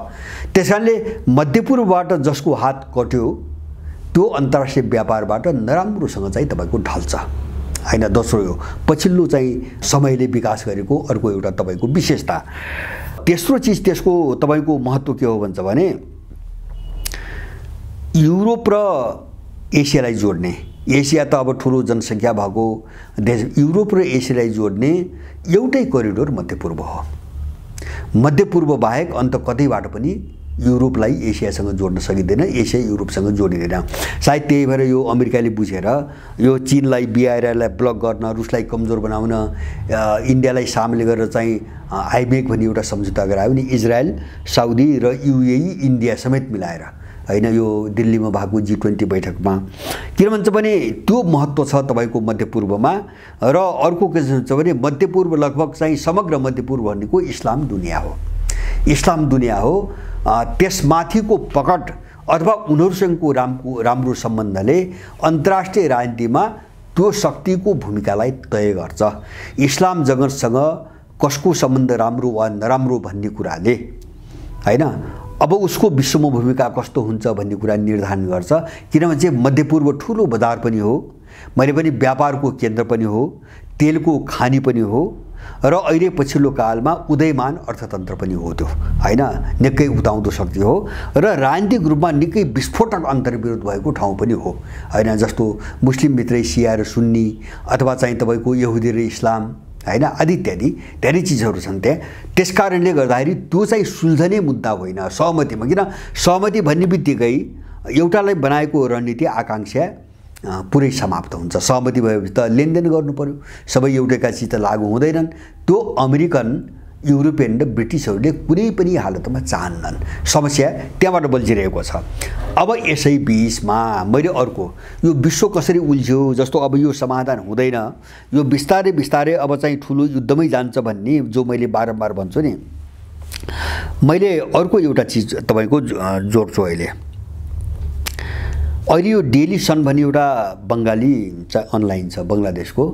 त्यसकारणले मध्यपूर्वबाट जसको हात कट्यो त्यो अन्तर्राष्ट्रिय व्यापारबाट नराम्रोसँग चाहिँ तपाईको ढल्छ हैन। दोस्रो यो पछिल्लो चाहिँ समयले विकास गरेको अर्को एउटा तपाईको विशेषता। तेस्रो चिज, त्यसको तपाईको महत्त्व के हो भन्छ भने युरोप र एसियालाई जोड्ने, एसिया त अब ठुलो जनसङ्ख्या भएको देश, युरोप र एसियालाई जोड्ने एउटै करिडोर मध्यपूर्व हो। मध्यपूर्व बाहेक अन्त कतैबाट पनि युरोपलाई एसियासँग जोड्न सकिँदैन, एसिया युरोपसँग जोडिँदैन। सायद त्यही भएर यो अमेरिकाले बुझेर यो चीनलाई बिआरआईलाई ब्लक गर्न, रुसलाई कमजोर बनाउन, इन्डियालाई सामेल गरेर चाहिँ आइमेक भन्ने एउटा सम्झौता गरायो भने इजरायल, साउदी र युएई, इन्डिया समेत मिलाएर हैन, यो दिल्लीमा भएको G20 बैठकमा। किन भन्छ भने त्यो महत्त्व छ तपाईको मध्यपूर्वमा। र अर्को के भन्छ भने मध्यपूर्व लगभग चाहिँ समग्र मध्यपूर्व भनेको इस्लाम दुनिया हो। त्यसमाथिको पकड अथवा उनीहरूसँगको राम्रो सम्बन्धले अन्तर्राष्ट्रिय राजनीतिमा त्यो शक्तिको भूमिकालाई तय गर्छ। इस्लाम जगतसँग कसको सम्बन्ध राम्रो वा नराम्रो भन्ने कुराले हैन अब उसको विश्वमा भूमिका कस्तो हुन्छ भन्ने कुरा निर्धारण गर्छ। किनभने चाहिँ मध्यपूर्व ठुलो बजार पनि हो, मैले पनि व्यापारको केन्द्र पनि हो, तेलको खानी पनि हो, र अहिले पछिल्लो कालमा उदयमान अर्थतन्त्र पनि हो। त्यो हैन निकै उताउँदो शक्ति हो र राजनीतिक रूपमा निकै विस्फोटक अन्तर्विरोध भएको ठाउँ पनि हो हैन। जस्तो मुस्लिम भित्रै सिया र सुन्नी, अथवा चाहिँ तपाईको यहुदी र इस्लाम हैन, आदि इत्यादि धेरै चिजहरू छन् त्यहाँ। त्यसकारणले गर्दाखेरि त्यो चाहिँ सुल्झने मुद्दा होइन सहमतिमा। किन सहमति भन्ने बित्तिकै एउटालाई बनाएको रणनीति आकांक्षा पुरै समाप्त हुन्छ। सहमति भएपछि त लेनदेन गर्नु पर्यो, सबै एउटैका चिज त लागू हुँदैनन्। त्यो अमेरिकन, युरोपियन र ब्रिटिसहरूले कुनै पनि हालतमा चाहन्नन्। समस्या त्यहाँबाट बल्झिरहेको छ। अब यसै बीचमा मैले अर्को यो विश्व कसरी उल्झ्यो, जस्तो अब यो समाधान हुँदैन, यो बिस्तारै बिस्तारै अब चाहिँ ठुलो युद्धमै जान्छ भन्ने जो मैले बारम्बार भन्छु नि, मैले अर्को एउटा चिज तपाईको जोड्छु अहिले यो डेली सन भन्ने एउटा बङ्गाली अनलाइन छ बङ्गलादेशको,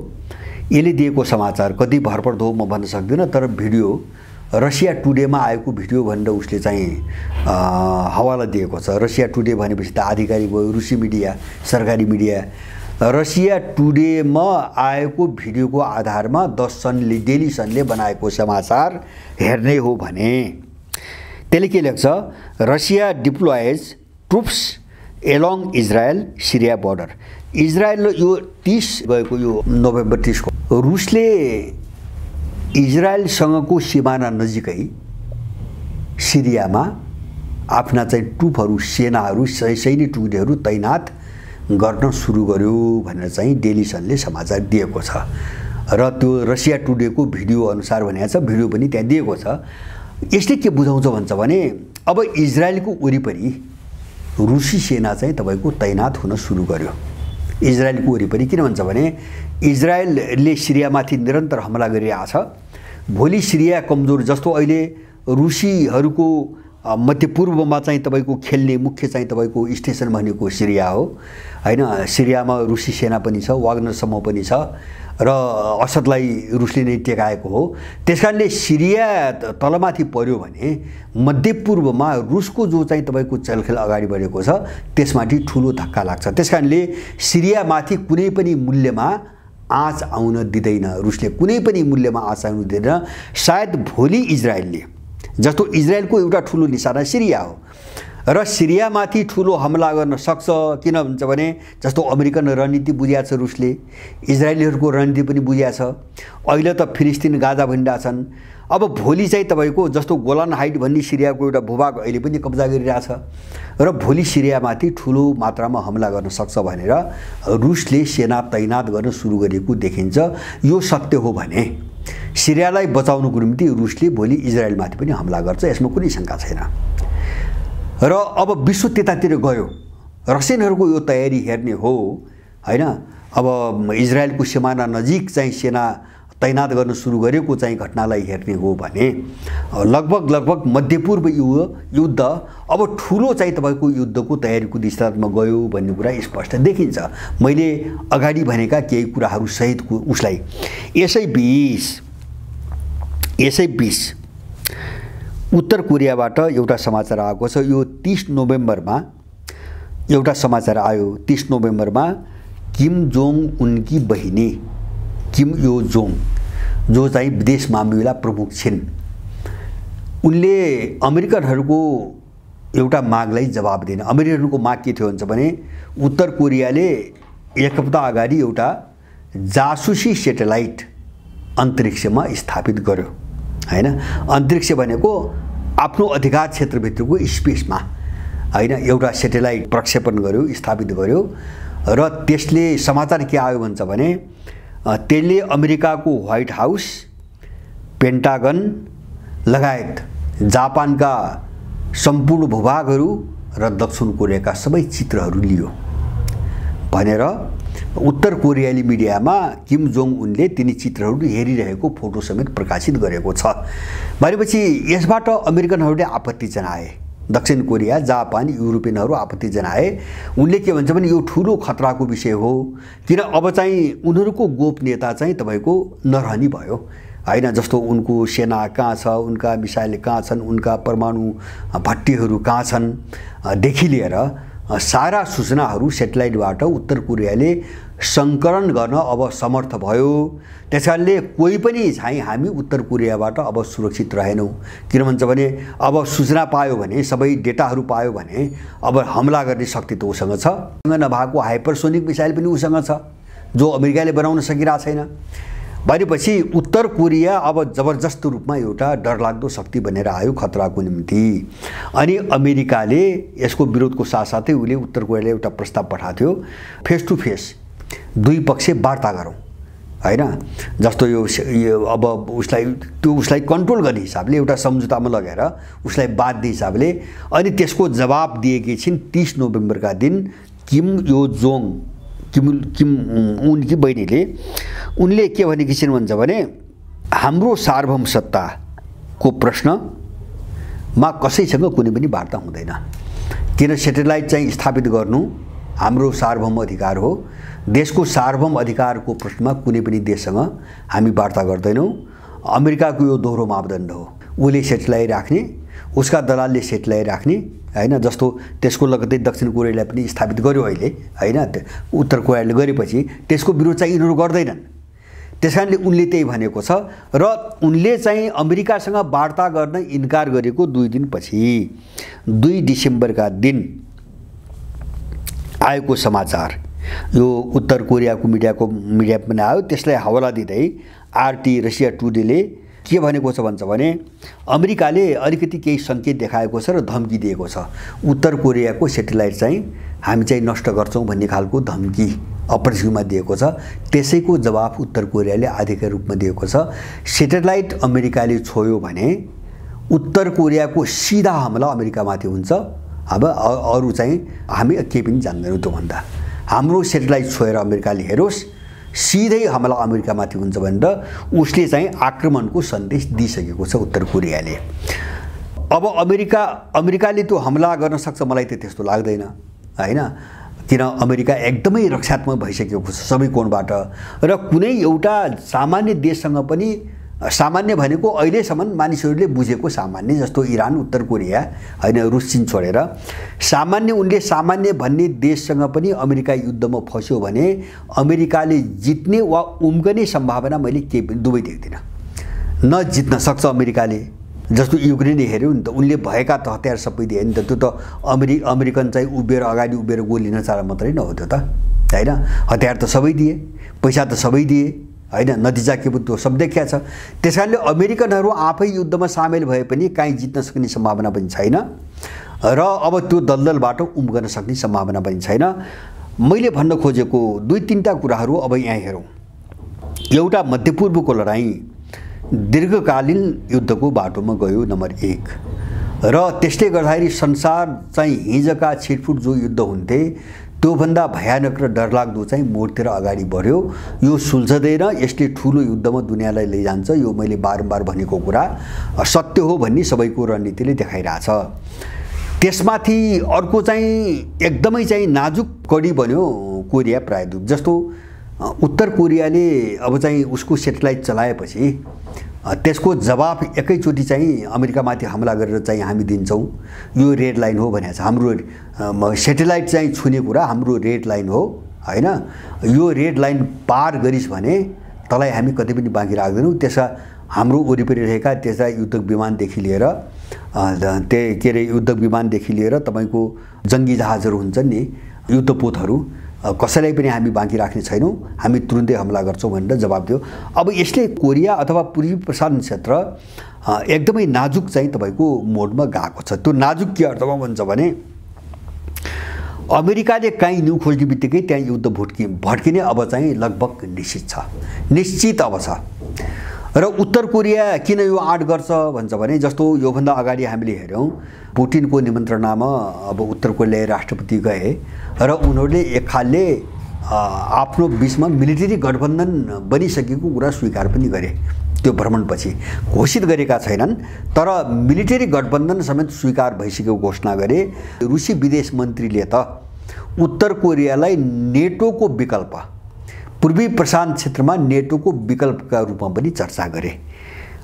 यसले दिएको समाचार कति भरपर्दो म भन्न सक्दिनँ, तर भिडियो रसिया टुडेमा आएको भिडियो भनेर उसले चाहिँ हवाला दिएको छ। रसिया टुडे भनेपछि त आधिकारिक भयो, रुसी मिडिया, सरकारी मिडिया। रसिया टुडेमा आएको भिडियोको आधारमा द सनले, डेली सनले बनाएको समाचार हेर्ने हो भने त्यसले के लेख्छ, रसिया डिप्लोइज ट्रुप्स एलोङ इजरायल सिरिया बोर्डर। इजरायल यो 30 गएको यो नोभेम्बर 30 को रुसले इजरायलसँगको सिमाना नजिकै सिरियामा आफ्ना चाहिँ ट्रुपहरू, सेनाहरू, सैनिक टुकडीहरू तैनात गर्न सुरु गर्यो भनेर चाहिँ डेली सनले समाचार दिएको छ। र त्यो रसिया टुडेको भिडियो अनुसार भनेको छ, भिडियो पनि त्यहाँ दिएको छ। यसले के बुझाउँछ भन्छ भने अब इजरायलको वरिपरि रुसी सेना चाहिँ तपाईको तैनात हुन सुरु गर्यो। इजरायलको वरिपरि किन भन्छ भने इजरायलले सिरियामाथि निरन्तर हमला गरिरहेछ। भोलि सिरिया कमजोर, जस्तो अहिले रुसीहरूको मध्यपूर्वमा चाहिँ तपाईको खेल्ने मुख्य चाहिँ तपाईको स्टेसन भनेको सिरिया हो हैन। सिरियामा रुसी सेना पनि छ, वाग्नर समूह पनि छ र असदलाई रुसले नै टेकाएको हो। त्यसकारणले सिरिया तलमाथि पर्यो भने मध्यपूर्वमा रुसको जो चाहिँ तपाईको चलखेल अगाडि बढेको छ त्यसमाथि ठुलो धक्का लाग्छ। त्यसकारणले सिरियामाथि कुनै पनि मूल्यमा आँच आउन दिँदैन, रुसले कुनै पनि मूल्यमा आँच आउन दिँदैन। सायद भोलि इजरायलले, जस्तो इजरायलको एउटा ठुलो निशाना सिरिया हो र सिरियामाथि ठुलो हमला गर्न सक्छ। किन भन्छ भने जस्तो अमेरिकन रणनीति बुझिया छ रुसले, इजरायलीहरूको रणनीति पनि बुझिया छ। अहिले त फिलिस्तिन गाजा भनिरहेछन्। अब भोलि चाहिँ तपाईको जस्तो गोलान हाइट भन्ने सिरियाको एउटा भूभाग अहिले पनि कब्जा गरिरहेछ र भोलि सिरियामाथि ठुलो मात्रामा हमला गर्न सक्छ भनेर रुसले सेना तैनात गर्न सुरु गरेको देखिन्छ। यो सत्य हो भने सिरियालाई बचाउनको निम्ति रुसले भोलि इजरायलमाथि पनि हमला गर्छ, यसमा कुनै शंका छैन। र अब विश्व त्यतातिर गयो, रसियनहरूको यो तयारी हेर्ने हो हैन। अब इजरायलको सिमाना नजिक चाहिँ सेना तैनात गर्न सुरु गरेको चाहिँ घटनालाई हेर्ने हो भने लगभग मध्यपूर्व युद्ध अब ठुलो चाहिँ तपाईको युद्धको तयारीको दिशातर्फ गयो भन्ने कुरा स्पष्ट देखिन्छ। मैले अगाडि भनेका केही कुराहरू सहितको उसलाई यसै बीच उत्तर कोरियाबाट एउटा समाचार आएको छ। यो 30 नोभेम्बरमा एउटा समाचार आयो। 30 नोभेम्बरमा किम जोङ उनकी बहिनी किम यो जोङ जो चाहिँ विदेश मामिला प्रमुख छिन्, उनले अमेरिकनहरूको एउटा मागलाई जवाब दिने। अमेरिकनहरूको माग के थियो भन्छ भने उत्तर कोरियाले एक हप्ता अगाडि एउटा जासुसी सेटेलाइट अन्तरिक्षमा स्थापित गर्यो हैन। अन्तरिक्ष भनेको आफ्नो अधिकार क्षेत्रभित्रको स्पेसमा हैन एउटा सेटेलाइट प्रक्षेपण गर्यो, स्थापित गर्यो र त्यसले समाचार के आयो भन्छ भने त्यसले अमेरिकाको व्हाइट हाउस, पेन्टागन लगायत जापानका सम्पूर्ण भूभागहरू र दक्षिण कोरियाका सबै चित्रहरू लियो भनेर उत्तर कोरियाली मिडियामा किम जोङ उनले तिनी चित्रहरू हेरिरहेको फोटो समेत प्रकाशित गरेको छ। भनेपछि यसबाट अमेरिकनहरूले आपत्ति जनाए, दक्षिण कोरिया, जापान, युरोपियनहरू आपत्ति जनाए। उनले के भन्छ भने यो ठुलो खतराको विषय हो, किन अब चाहिँ उनीहरूको गोपनीयता चाहिँ तपाईको नरहनी भयो हैन। जस्तो उनको सेना कहाँ छ, उनका मिसाइल कहाँ छन्, उनका परमाणु भट्टीहरू कहाँ छन् देखि लिएर सारा सूचनाहरू सेटेलाइटबाट उत्तर कोरियाले सङ्कलन गर्न अब समर्थ भयो। त्यसकारणले कोही पनि चाहिँ हामी उत्तर कोरियाबाट अब सुरक्षित रहेनौँ। किन भन्छ भने अब सूचना पायो भने, सबै डेटाहरू पायो भने अब हमला गर्ने शक्ति त उसँग छ। नभएको हाइपरसोनिक मिसाइल पनि उसँग छ जो अमेरिकाले बनाउन सकिरहेको छैन। भनेपछि उत्तर कोरिया अब जबरजस्त रूपमा एउटा डरलाग्दो शक्ति बनेर आयो खतराको निम्ति। अनि अमेरिकाले यसको विरोधको साथसाथै उसले उत्तर कोरियाले एउटा प्रस्ताव पठाएको थियो, फेस टु फेस दुई पक्ष वार्ता गरौँ हैन। जस्तो यो अब उसलाई कन्ट्रोल गर्ने हिसाबले एउटा सम्झौतामा लगेर उसलाई बाध्ने हिसाबले अनि त्यसको जवाब दिएकी छिन् 30 नोभेम्बरका दिन किम यो जोङ किम उनकी बहिनीले। उनले के भनेकी छिन् भन्छ भने हाम्रो सार्वभौम सत्ताको प्रश्न मा कसैसँग कुनै पनि वार्ता हुँदैन। किन सेटेलाइट चाहिँ स्थापित गर्नु हाम्रो सार्वभौम अधिकार हो। देशको सार्वभौम अधिकारको प्रश्नमा कुनै पनि देशसँग हामी वार्ता गर्दैनौँ। अमेरिकाको यो दोहोरो मापदण्ड हो। उसले सेटेलाइट राख्ने, उसका दलालले सेटेलाइट राख्ने हैन। जस्तो त्यसको लगत्तै दक्षिण कोरियाले पनि स्थापित गर्यो अहिले हैन। उत्तर कोरियाले गरेपछि त्यसको विरोध चाहिँ यिनीहरू गर्दैनन्। त्यसकारणले उनले त्यही भनेको छ र उनले चाहिँ अमेरिकासँग वार्ता गर्न इन्कार गरेको 2 दिनपछि 2 डिसेम्बरका दिन आएको समाचार यो उत्तर कोरियाको मिडिया पनि आयो। त्यसलाई हवाला दिँदै RT रसिया टुडेले के भनेको छ भन्छ भने अमेरिकाले अलिकति केही सङ्केत देखाएको छ र धम्की दिएको छ। उत्तर कोरियाको सेटेलाइट चाहिँ हामी चाहिँ नष्ट गर्छौँ भन्ने खालको धम्की अप्रस्युमा दिएको छ। त्यसैको जवाफ उत्तर कोरियाले आधिकारिक रूपमा दिएको छ। सेटेलाइट अमेरिकाले छोयो भने उत्तर कोरियाको सिधा हमला अमेरिकामाथि हुन्छ। अब अरू चाहिँ हामी केही पनि जान्दैनौँ। त्योभन्दा हाम्रो सेटेलाइट छोएर अमेरिकाले हेरोस्, सिधै हमला अमेरिकामाथि हुन्छ भनेर उसले चाहिँ आक्रमणको सन्देश दिइसकेको छ उत्तर कोरियाले। अब अमेरिकाले त्यो हमला गर्न सक्छ मलाई त त्यस्तो लाग्दैन हैन। किन अमेरिका एकदमै रक्षात्मक भइसकेको छ सबै कोणबाट र कुनै एउटा सामान्य देशसँग पनि, सामान्य भनेको अहिलेसम्म मानिसहरूले बुझेको सामान्य जस्तो इरान, उत्तर कोरिया हैन, रुस, चीन छोडेर सामान्य उनले सामान्य भन्ने देशसँग पनि अमेरिका युद्धमा फस्यो भने अमेरिकाले जित्ने वा उम्कने सम्भावना मैले केही पनि दुवै देख्दिनँ। न जित्न सक्छ अमेरिकाले। जस्तो युक्रेनले हेऱ्यो नि त, उनले भएका त हतियार सबै दिए नि त। त्यो त अमेरिकन चाहिँ अगाडि उभिएर गोली नचाला मात्रै न हो त्यो त हैन। हतियार त सबै दिए, पैसा त सबै दिए हैन। नतिजा के त्यो सब देखिया छ। त्यसकारणले अमेरिकनहरू आफै युद्धमा सामेल भए पनि काहीँ जित्न सक्ने सम्भावना पनि छैन र अब त्यो दलदलबाट उम्कन सक्ने सम्भावना पनि छैन। मैले भन्न खोजेको 2-3टा कुराहरू अब यहाँ हेरौँ। एउटा मध्यपूर्वको लडाईँ दीर्घकालीन युद्धको बाटोमा गयो नम्बर 1 र त्यसले गर्दाखेरि संसार चाहिँ हिजोका छिटफुट जो युद्ध हुन्थे त्योभन्दा भयानक र डरलाग्दो चाहिँ मोडतिर अगाडि बढ्यो। यो सुल्झदैन, यसले ठुलो युद्धमा दुनियाँलाई लैजान्छ। यो मैले बारम्बार भनेको कुरा सत्य हो भन्ने सबैको रणनीतिले देखाइरहेछ। त्यसमाथि अर्को चाहिँ एकदमै चाहिँ नाजुक कडी बन्यो कोरिया प्रायद्वीप। जस्तो उत्तर कोरियाले अब चाहिँ उसको सेटेलाइट चलाएपछि त्यसको जवाफ एकैचोटि चाहिँ अमेरिकामाथि हमला गरेर चाहिँ हामी दिन्छौँ, यो रेड लाइन हो भनेको छ। हाम्रो सेटेलाइट चाहिँ छुने कुरा हाम्रो रेड लाइन हो हैन। यो रेड लाइन पार गरिस् भने तँलाई हामी कतै पनि बाँकी राख्दैनौँ। त्यसका हाम्रो वरिपरि रहेका त्यसका युद्धक विमानदेखि लिएर युद्धक विमानदेखि लिएर तपाईँको जङ्गी जहाजहरू हुन्छन् नि, युद्धपोतहरू, कसैलाई पनि हामी बाँकी राख्ने छैनौँ, हामी तुरुन्तै हमला गर्छौँ भनेर जवाब दियो। अब यसले कोरिया अथवा पूर्वी प्रशान्त क्षेत्र एकदमै नाजुक चाहिँ तपाईँको मोडमा गएको छ। त्यो नाजुक के अर्थमा भन्छ भने अमेरिकाले काहीँ न्यु खोज्ने बित्तिकै त्यहाँ युद्ध भड्किने अब चाहिँ लगभग निश्चित अब छ। र उत्तर कोरिया किन यो आँट गर्छ भन्छ भने जस्तो योभन्दा अगाडि हामीले हेऱ्यौँ पुटिनको निमन्त्रणामा अब उत्तर कोरियाली राष्ट्रपति गए र उनीहरूले एक खालले आफ्नो बीचमा मिलिटरी गठबन्धन बनिसकेको कुरा स्वीकार पनि गरे। त्यो भ्रमणपछि घोषित गरेका छैनन् तर मिलिटरी गठबन्धन समेत स्वीकार भइसकेको घोषणा गरे। रुसी विदेश मन्त्रीले त उत्तर कोरियालाई नेटोको विकल्प, पूर्वी प्रशान्त क्षेत्रमा नेटोको विकल्पका रूपमा पनि चर्चा गरे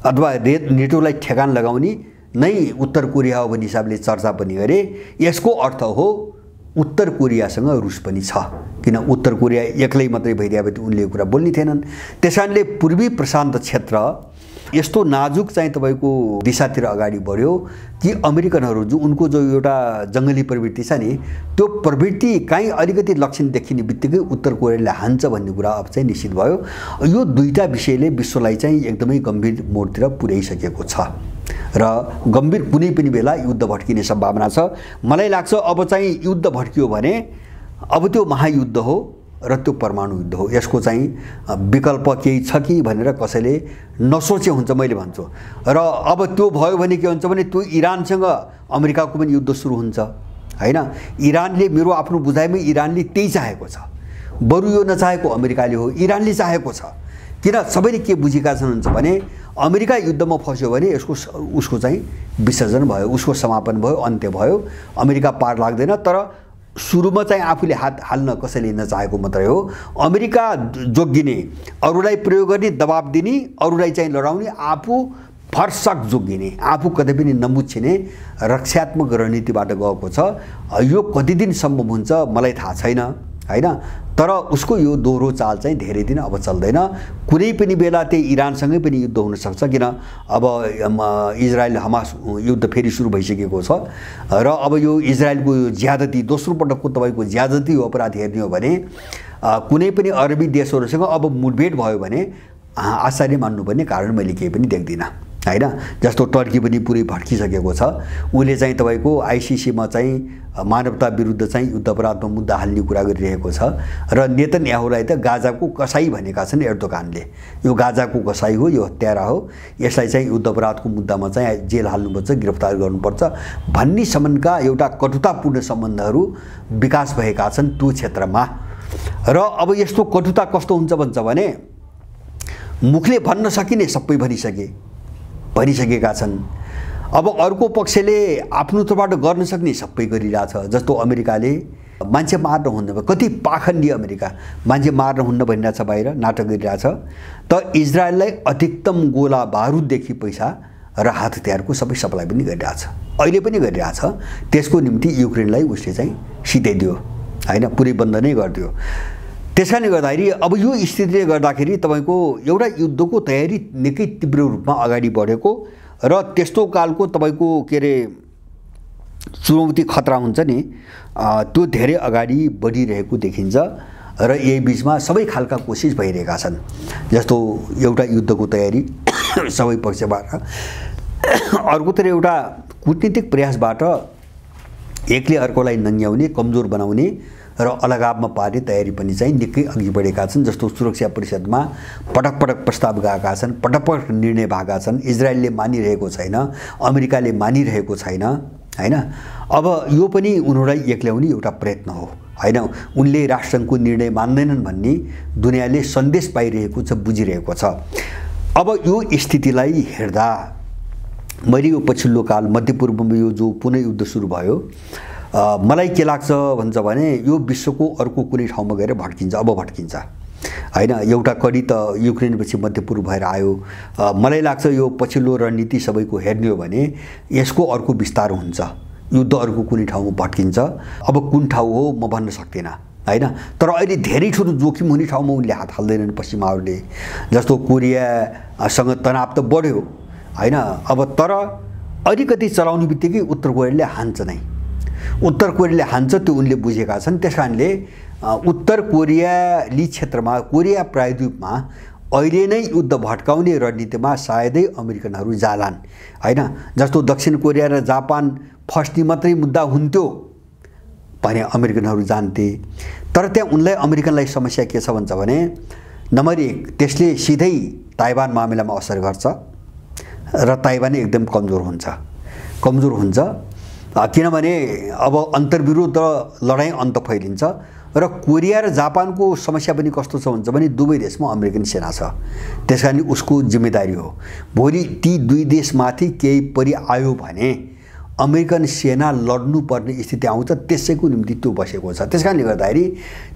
अथवा नेटोलाई ठेगान लगाउने नै उत्तर कोरिया हो भन्ने हिसाबले चर्चा पनि गरे। यसको अर्थ हो उत्तर कोरियासँग रुस पनि छ, किन उत्तर कोरिया एक्लै मात्रै भइदिएपछि उनले कुरा बोल्ने थिएनन्। त्यसकारणले पूर्वी प्रशान्त क्षेत्र यस्तो नाजुक चाहिँ तपाईँको दिशातिर अगाडि बढ्यो कि अमेरिकनहरू उनको जो एउटा जङ्गली प्रवृत्ति छ नि, त्यो प्रवृत्ति काहीँ अलिकति लक्षण देखिने बित्तिकै उत्तर कोरियाले हान्छ भन्ने कुरा अब चाहिँ निश्चित भयो। यो दुईटा विषयले विश्वलाई चाहिँ एकदमै गम्भीर मोडतिर पुर्याइसकेको छ र गम्भीर कुनै पनि बेला युद्ध भड्किने सम्भावना छ। मलाई लाग्छ अब चाहिँ युद्ध भड्कियो भने अब त्यो महायुद्ध हो र त्यो परमाणु युद्ध हो। यसको चाहिँ विकल्प केही छ कि भनेर कसैले नसोचे हुन्छ मैले भन्छु। र अब त्यो भयो भने के हुन्छ भने त्यो इरानसँग अमेरिकाको पनि युद्ध सुरु हुन्छ हैन। इरानले, मेरो आफ्नो बुझाइमा इरानले त्यही चाहेको छ, बरु यो नचाहेको अमेरिकाले हो, इरानले चाहेको छ। किन सबैले के बुझेका छन् भने अमेरिका युद्धमा फस्यो भने उसको चाहिँ विसर्जन भयो, उसको समापन भयो, अन्त्य भयो, अमेरिका पार लाग्दैन। तर सुरुमा चाहिँ आफूले हात हाल्न कसैले नचाहेको मात्रै हो। अमेरिका जोगिने, अरूलाई प्रयोग गर्ने, दबाब दिने, अरूलाई चाहिँ लडाउने, आफू फरसक जोगिने, आफू कतै पनि नमुछिने रक्षात्मक रणनीतिबाट गएको छ। यो कति दिन सम्भव हुन्छ मलाई थाहा छैन हैन, तर उसको यो दोहोरो चाल चाहिँ धेरै दिन अब चल्दैन। कुनै पनि बेला त्यही इरानसँगै पनि युद्ध हुन सक्छ, किन अब इजरायल हमास युद्ध फेरि सुरु भइसकेको छ र अब यो इजरायलको यो ज्यादती, दोस्रो पटकको तपाईको ज्यादती अपराध हेर्ने हो भने कुनै पनि अरबी देशहरूसँग अब मुठभेड भयो भने आश्चर्य मान्नुपर्ने कारण मैले केही पनि देख्दिनँ हैन। जस्तो टर्की पनि पुरै भड्किसकेको छ, उसले चाहिँ तपाईको आइसिसीमा चाहिँ मानवता विरुद्ध चाहिँ युद्ध अपराधमा मुद्दा हाल्ने कुरा गरिरहेको छ र नेतन्याहुलाई त गाजाको कसाई भनेका छन् एर्दोगानले। यो गाजाको कसाई हो, यो हत्यारा हो, यसलाई चाहिँ युद्ध अपराधको मुद्दामा चाहिँ जेल हाल्नुपर्छ, गिरफ्तार गर्नुपर्छ भन्ने सम्मका एउटा कटुतापूर्ण सम्बन्धहरू विकास भएका छन् त्यो क्षेत्रमा। र अब यस्तो कटुता कस्तो हुन्छ भन्छ भने मुखले भन्न सकिने सबै भनिसकेका छन्। अब अर्को पक्षले आफ्नो तर्फबाट गर्न सक्ने सबै गरिरहेछ। जस्तो अमेरिकाले मान्छे मार्न हुन्न, कति पाखण्डी अमेरिका मान्छे मार्न हुन्न भनिरहेछ, बाहिर नाटक गरिरहेछ। त इजरायललाई अधिकतम गोला बारुददेखि पैसा र हात हतियारको सबै सप्लाई पनि गरिरहेछ, अहिले पनि गरिरहेछ। त्यसको निम्ति युक्रेनलाई उसले चाहिँ सिधाइदियो हैन, पुरै बन्द नै गरिदियो। त्यसकारणले गर्दाखेरि अब यो स्थितिले गर्दाखेरि तपाईको एउटा युद्धको तयारी निकै तीव्र रूपमा अगाडि बढेको र त्यस्तो कालको तपाईको के रे चुनौती खतरा हुन्छ नि, त्यो धेरै अगाडि बढिरहेको देखिन्छ र यही बीचमा सबै खालका कोसिस भइरहेका छन्। जस्तो एउटा युद्धको तयारी सबै पक्षबाट, अर्कोतिर एउटा कूटनीतिक प्रयासबाट एकले अर्कोलाई नङ्ग्याउने, कमजोर बनाउने र अलगावमा पार्ने तयारी पनि चाहिँ निकै अघि बढेका छन्। जस्तो सुरक्षा परिषदमा पटक पटक प्रस्ताव गएका छन्, पटक पटक निर्णय भएका छन्। इजरायलले मानिरहेको छैन, अमेरिकाले मानिरहेको छैन हैन। अब यो पनि उनीहरूलाई एक्ल्याउने एउटा प्रयत्न हो हैन। उनले राष्ट्रसङ्घको निर्णय मान्दैनन् भन्ने दुनियाँले सन्देश पाइरहेको छ, बुझिरहेको छ। अब यो स्थितिलाई हेर्दा मैले यो पछिल्लो काल मध्यपूर्वमा यो जो पुनः युद्ध सुरु भयो, मलाई के लाग्छ भन्छ भने यो विश्वको अर्को कुनै ठाउँमा गएर भड्किन्छ, अब भड्किन्छ हैन। एउटा कडी त युक्रेनपछि मध्यपूर्व भएर आयो। मलाई लाग्छ यो पछिल्लो रणनीति सबैको हेर्ने हो भने यसको अर्को विस्तार हुन्छ, युद्ध अर्को कुनै ठाउँमा भड्किन्छ। अब कुन ठाउँ हो म भन्न सक्दिनँ हैन, तर अहिले धेरै ठुलो जोखिम हुने ठाउँमा उनले हात हाल्दैनन् पश्चिमाहरूले। जस्तो कोरियासँग तनाव त बढ्यो हैन, अब तर अलिकति चलाउने बित्तिकै उत्तर कोरियाले हान्छ नै, उत्तर कोरियाले हान्छ, त्यो उनले बुझेका छन्। त्यसकारणले उत्तर कोरियाली क्षेत्रमा, कोरिया प्रायद्वीपमा अहिले नै युद्ध भड्काउने रणनीतिमा सायदै अमेरिकनहरू जालान् हैन। जस्तो दक्षिण कोरिया र जापान फस्ने मात्रै मुद्दा हुन्थ्यो भने अमेरिकनहरू जान्थे, तर त्यहाँ उनलाई अमेरिकनलाई समस्या के छ भन्छ भने नम्बर 1 त्यसले सिधै ताइवान मामिलामा असर गर्छ र ताइवान एकदम कमजोर हुन्छ किनभने अब अन्तर्विरोध र लडाईँ अन्त फैलिन्छ। र कोरिया र जापानको समस्या पनि कस्तो छ भन्छ भने दुवै देशमा अमेरिकन सेना छ, त्यसकारण उसको जिम्मेदारी हो भोलि ती दुई देशमाथि केही परि आयो भने अमेरिकन सेना लड्नुपर्ने स्थिति आउँछ, त्यसैको निम्ति त्यो बसेको छ। त्यसकारणले गर्दाखेरि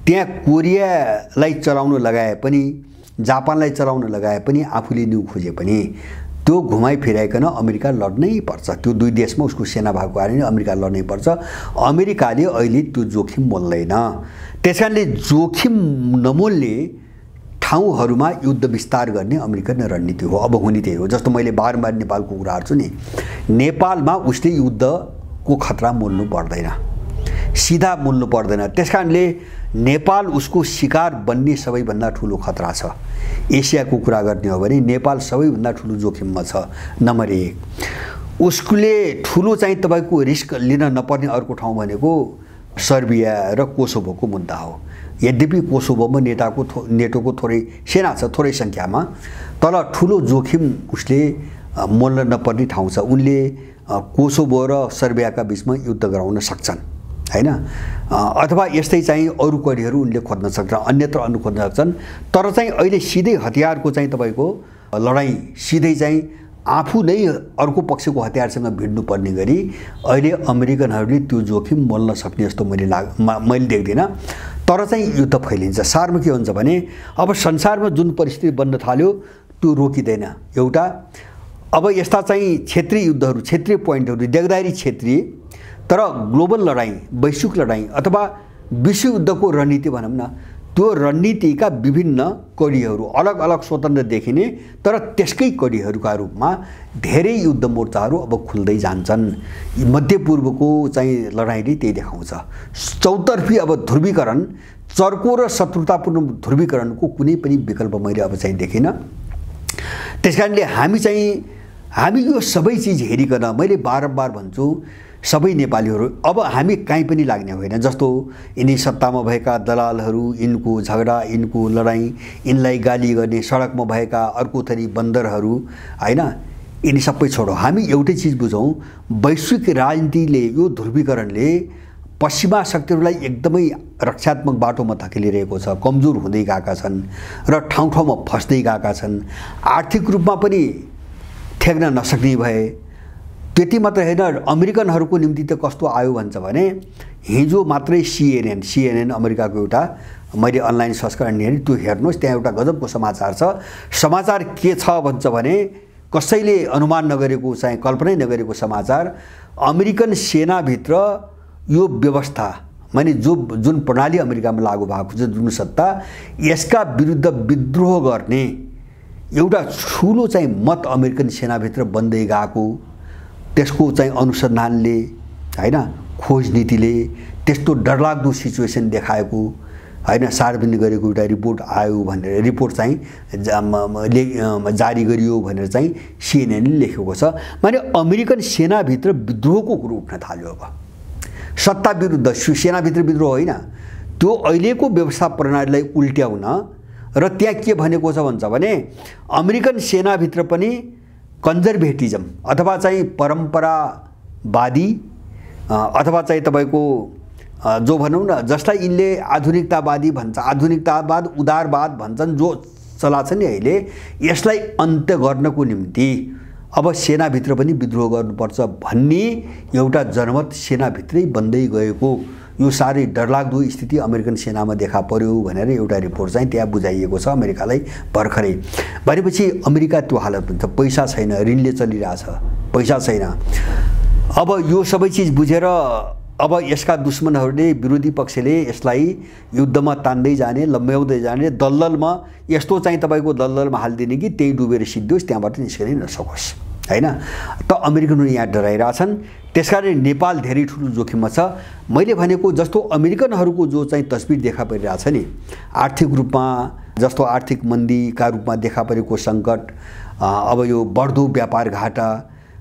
त्यहाँ कोरियालाई चलाउन लगाए पनि, जापानलाई चलाउन लगाए पनि, आफूले न्यु खोजे पनि त्यो घुमाइ फिराइकन अमेरिका लड्नै पर्छ। त्यो दुई देशमा उसको सेना भएको कारणले अमेरिका लड्नै पर्छ। अमेरिकाले अहिले त्यो जोखिम मोल्दैन। त्यसकारणले जोखिम नमोल्ने ठाउँहरूमा युद्ध विस्तार गर्ने अमेरिकन रणनीति हो। अब हुने त्यही हो। जस्तो मैले बारम्बार नेपालको कुरा गर्छु नि, नेपालमा उसले युद्धको खतरा मोल्नु पर्दैन, सिधा मोल्नु पर्दैन। त्यसकारणले नेपाल उसको शिकार बन्ने सबैभन्दा ठुलो खतरा छ। एसियाको कुरा गर्ने हो भने नेपाल सबैभन्दा ठुलो जोखिममा छ। नम्बर 1 उसले ठुलो चाहिँ तपाईको रिस्क लिन नपर्ने अर्को ठाउँ भनेको सर्बिया र कोसोभोको मुद्दा हो। यद्यपि कोसोभोमा नेटोको थोरै सेना छ, थोरै सङ्ख्यामा, तर ठुलो जोखिम उसले मोल्न नपर्ने ठाउँ छ। उनले कोसोभो र सर्बियाका बीचमा युद्ध गराउन सक्छन् हैन, अथवा यस्तै चाहिँ अरू कडीहरू उनले खोज्न सक्छन्, अन्यत्र अनु खोज्न सक्छन्। तर चाहिँ अहिले सिधै हतियारको चाहिँ तपाईँको लडाईँ सिधै चाहिँ आफू नै अर्को पक्षको हतियारसँग भिड्नु पर्ने गरी अहिले अमेरिकनहरूले त्यो जोखिम मोल्न सक्ने जस्तो मैले देख्दिनँ। तर चाहिँ युद्ध फैलिन्छ। सारमा के हुन्छ भने अब संसारमा जुन परिस्थिति बन्न थाल्यो त्यो रोकिँदैन। एउटा अब यस्ता चाहिँ क्षेत्रीय युद्धहरू, क्षेत्रीय पोइन्टहरू देख्दाखेरि क्षेत्रीय, तर ग्लोबल लडाईँ, वैश्विक लडाईँ अथवा विश्वयुद्धको रणनीति भनौँ न, त्यो रणनीतिका विभिन्न कड़ीहरू अलग अलग स्वतन्त्र देखिने तर त्यसकै कड़ीहरूका रूपमा धेरै युद्ध मोर्चाहरू अब खुल्दै जान्छन्। मध्यपूर्वको चाहिँ लडाईँले त्यही देखाउँछ। चौतर्फी अब ध्रुवीकरण, चर्को र शत्रुतापूर्ण ध्रुवीकरणको कुनै पनि विकल्प मैले अब चाहिँ देखिनँ। त्यसकारणले हामी यो सबै चिज हेरिकन, मैले बारम्बार भन्छु सबै नेपालीहरू अब हामी कहीँ पनि लाग्ने होइन। जस्तो यिनी सत्तामा भएका दलालहरू, यिनको झगडा, यिनको लडाईँ, यिनलाई गाली गर्ने सडकमा भएका अर्को थरी बन्दरहरू हैन, यिनी सबै छोडो। हामी एउटै चिज बुझौँ, वैश्विक राजनीतिले यो ध्रुवीकरणले पश्चिमा शक्तिहरूलाई एकदमै रक्षात्मक बाटोमा धकेलिरहेको छ, कमजोर हुँदै गएका छन् र ठाउँ ठाउँमा फस्दै गएका छन्। आर्थिक रूपमा पनि ठेक्न नसक्ने भए। त्यति मात्र होइन, अमेरिकनहरूको निम्ति त कस्तो आयो भन्छ भने हिजो मात्रै CNN अमेरिकाको एउटा मैले अनलाइन संस्करण हेरेँ, त्यो हेर्नुहोस्, त्यहाँ एउटा गजबको समाचार छ। समाचार के छ भन्छ भने कसैले अनुमान नगरेको, चाहिँ कल्पनै नगरेको समाचार, अमेरिकन सेनाभित्र यो व्यवस्था माने जुन प्रणाली अमेरिकामा लागू भएको छ, जुन सत्ता, यसका विरुद्ध विद्रोह गर्ने एउटा ठुलो चाहिँ मत अमेरिकन सेनाभित्र बन्दै गएको, त्यसको चाहिँ अनुसन्धानले हैन, खोज नीतिले त्यस्तो डरलाग्दो सिचुएसन देखाएको हैन, सार्वजनिक गरेको एउटा रिपोर्ट आयो भनेर, रिपोर्ट चाहिँ जारी गरियो भनेर चाहिँ CNN ले लेखेको छ। माने अमेरिकन सेनाभित्र विद्रोहको कुरो उठ्न थाल्यो। अब सत्ता विरुद्ध सेनाभित्र विद्रोह होइन, त्यो अहिलेको व्यवस्था प्रणालीलाई उल्ट्याउन। र त्यहाँ के भनेको छ भन्छ भने अमेरिकन सेनाभित्र पनि कन्जर्भेटिजम अथवा चाहिँ परम्परावादी अथवा चाहिँ तपाईँको जो भनौँ न, जसलाई यिनले आधुनिकतावादी भन्छ, आधुनिकतावाद, उदारवाद भन्छन्, जो चलाछ नि अहिले, यसलाई अन्त्य गर्नको निम्ति अब सेनाभित्र पनि विद्रोह गर्नुपर्छ भन्ने एउटा जनमत सेनाभित्रै बन्दै गएको, यो साह्रै डरलाग्दो स्थिति अमेरिकन सेनामा देखा पर्यो भनेर एउटा रिपोर्ट चाहिँ त्यहाँ बुझाइएको छ अमेरिकालाई भर्खरै। भनेपछि अमेरिका त्यो हालत हुन्छ, पैसा छैन, ऋणले चलिरहेछ, पैसा छैन। अब यो सबै चिज बुझेर अब यसका दुश्मनहरूले, विरोधी पक्षले यसलाई युद्धमा तान्दै जाने, लम्ब्याउँदै जाने, दलदलमा यस्तो चाहिँ तपाईँको दलदलमा हालिदिने कि त्यही डुबेर सिद्धियोस्, त्यहाँबाट निस्किनै नसकोस् हैन। त अमेरिकनहरू यहाँ डराइरहेछन्। त्यसकारण नेपाल धेरै ठुलो जोखिममा छ। मैले भनेको जस्तो अमेरिकनहरूको जो चाहिँ तस्बिर देखा परिरहेछ नि, आर्थिक रूपमा जस्तो आर्थिक मन्दीका रूपमा देखा परेको सङ्कट, अब यो बढ्दो व्यापार घाटा,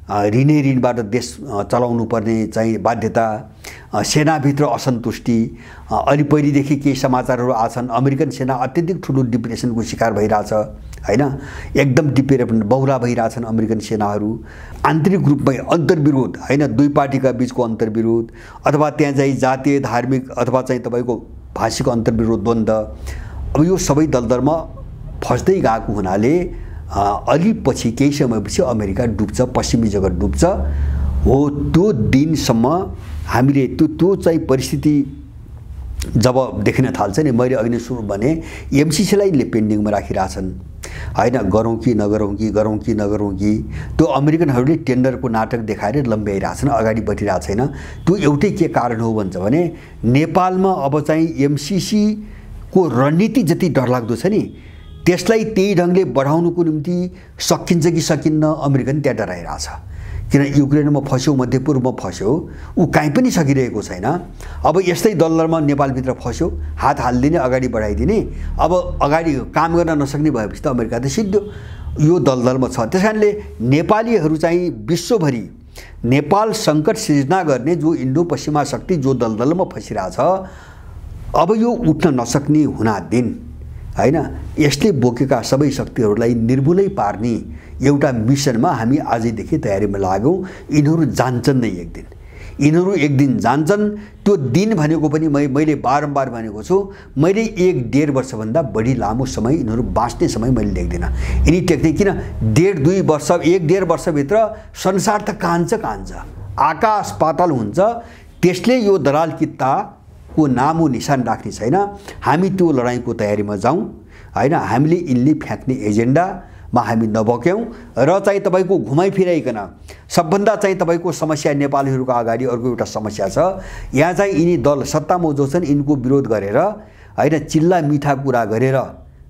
ऋणबाट देश चलाउनु पर्ने चाहिँ बाध्यता, सेनाभित्र असन्तुष्टि, अलि पहिलेदेखि केही समाचारहरू आछन्, अमेरिकन सेना अत्यधिक ठुलो डिप्रेसनको शिकार भइरहेछ हैन, एकदम डिपेर बहुला भइरहेछन् अमेरिकन सेनाहरू। आन्तरिक रूपमै अन्तर्विरोध हैन, दुई पार्टीका बीचको अन्तर्विरोध अथवा त्यहाँ चाहिँ जातीय, धार्मिक अथवा चाहिँ तपाईँको भाषिक अन्तर्विरोध, द्वन्द्व, अब यो सबै दलदलमा फस्दै गएको हुनाले अलि पछि केही समयपछि अमेरिका डुब्छ, पश्चिमी जगत डुब्छ। हो त्यो दिनसम्म हामीले त्यो चाहिँ परिस्थिति जब देखिन थाल्छ नि, मैले अघि नै सुरु भने एमसीसीलाई पेन्डिङमा राखिरहेछन् हैन, गरौँ कि नगरौँ कि, गरौँ कि नगरौँ कि, त्यो अमेरिकनहरूले टेन्डरको नाटक देखाएर लम्ब्याइरहेछन्, अगाडि बढिरहेको छैन। त्यो एउटै के कारण हो भन्छ भने नेपालमा अब चाहिँ एमसीसीको रणनीति जति डरलाग्दो छ नि, त्यसलाई त्यही ढङ्गले बढाउनुको निम्ति सकिन्छ कि सकिन्न, अमेरिकन त्यहाँ डराइरहेछ। किन युक्रेनमा फस्यो, मध्यपूर्वमा फस्यो, ऊ कहीँ पनि सकिरहेको छैन। अब यस्तै दलदलमा नेपालभित्र फस्यो, हात हालिदिने, अगाडि बढाइदिने, अब अगाडि काम गर्न नसक्ने भएपछि त अमेरिका त सिद्धो यो दलदलमा छ। त्यस कारणले नेपालीहरू चाहिँ विश्वभरि नेपाल सङ्कट सिर्जना गर्ने जो इन्डो पश्चिमा शक्ति जो दलदलमा फसिरहेछ, अब यो उठ्न नसक्ने हुनादिन हैन, यसले बोकेका सबै शक्तिहरूलाई निर्मूलै पार्ने एउटा मिसनमा हामी आजैदेखि तयारीमा लाग्यौँ। यिनीहरू जान्छन् नै एक दिन, यिनीहरू एक दिन जान्छन्। त्यो दिन भनेको पनि मैले बारम्बार भनेको छु, मैले 1-1.5 वर्षभन्दा बढी लामो समय यिनीहरू बाँच्ने समय मैले देख्दिनँ। यिनी टेक्निक किन 1.5-2 वर्ष 1.5 वर्षभित्र संसार त कान्छ आकाश पाताल हुन्छ। त्यसले यो दलाल कित्ताको नामो निशान राख्ने छैन। हामी त्यो लडाईँको तयारीमा जाउँ हैन। हामीले यिनले फ्याँक्ने एजेन्डामा हामी नबक्यौँ र चाहिँ तपाईको घुमाइ फिराइकन सबभन्दा चाहिँ तपाईको समस्या नेपालीहरूको अगाडि अर्को एउटा समस्या छ। यहाँ चाहिँ यिनी दल सत्तामा जो छन् यिनको विरोध गरेर हैन चिल्ला मिठा कुरा गरेर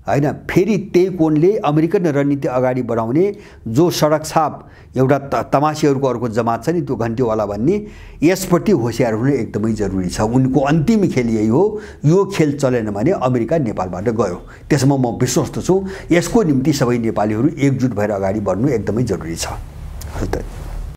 हैन फेरि त्यही कोणले अमेरिकन रणनीति अगाडि बढाउने जो सडक छाप एउटा तमासीहरूको अर्को जमात छ नि त्यो घन्टीवाला भन्ने, यसपट्टि होशियार हुनु एकदमै जरुरी छ। उनको अन्तिम खेल यही हो। यो खेल चलेन भने अमेरिका नेपालबाट गयो। त्यसमा म विश्वस्त छु। यसको निम्ति सबै नेपालीहरू एकजुट भएर अगाडि बढ्नु एकदमै जरुरी छ।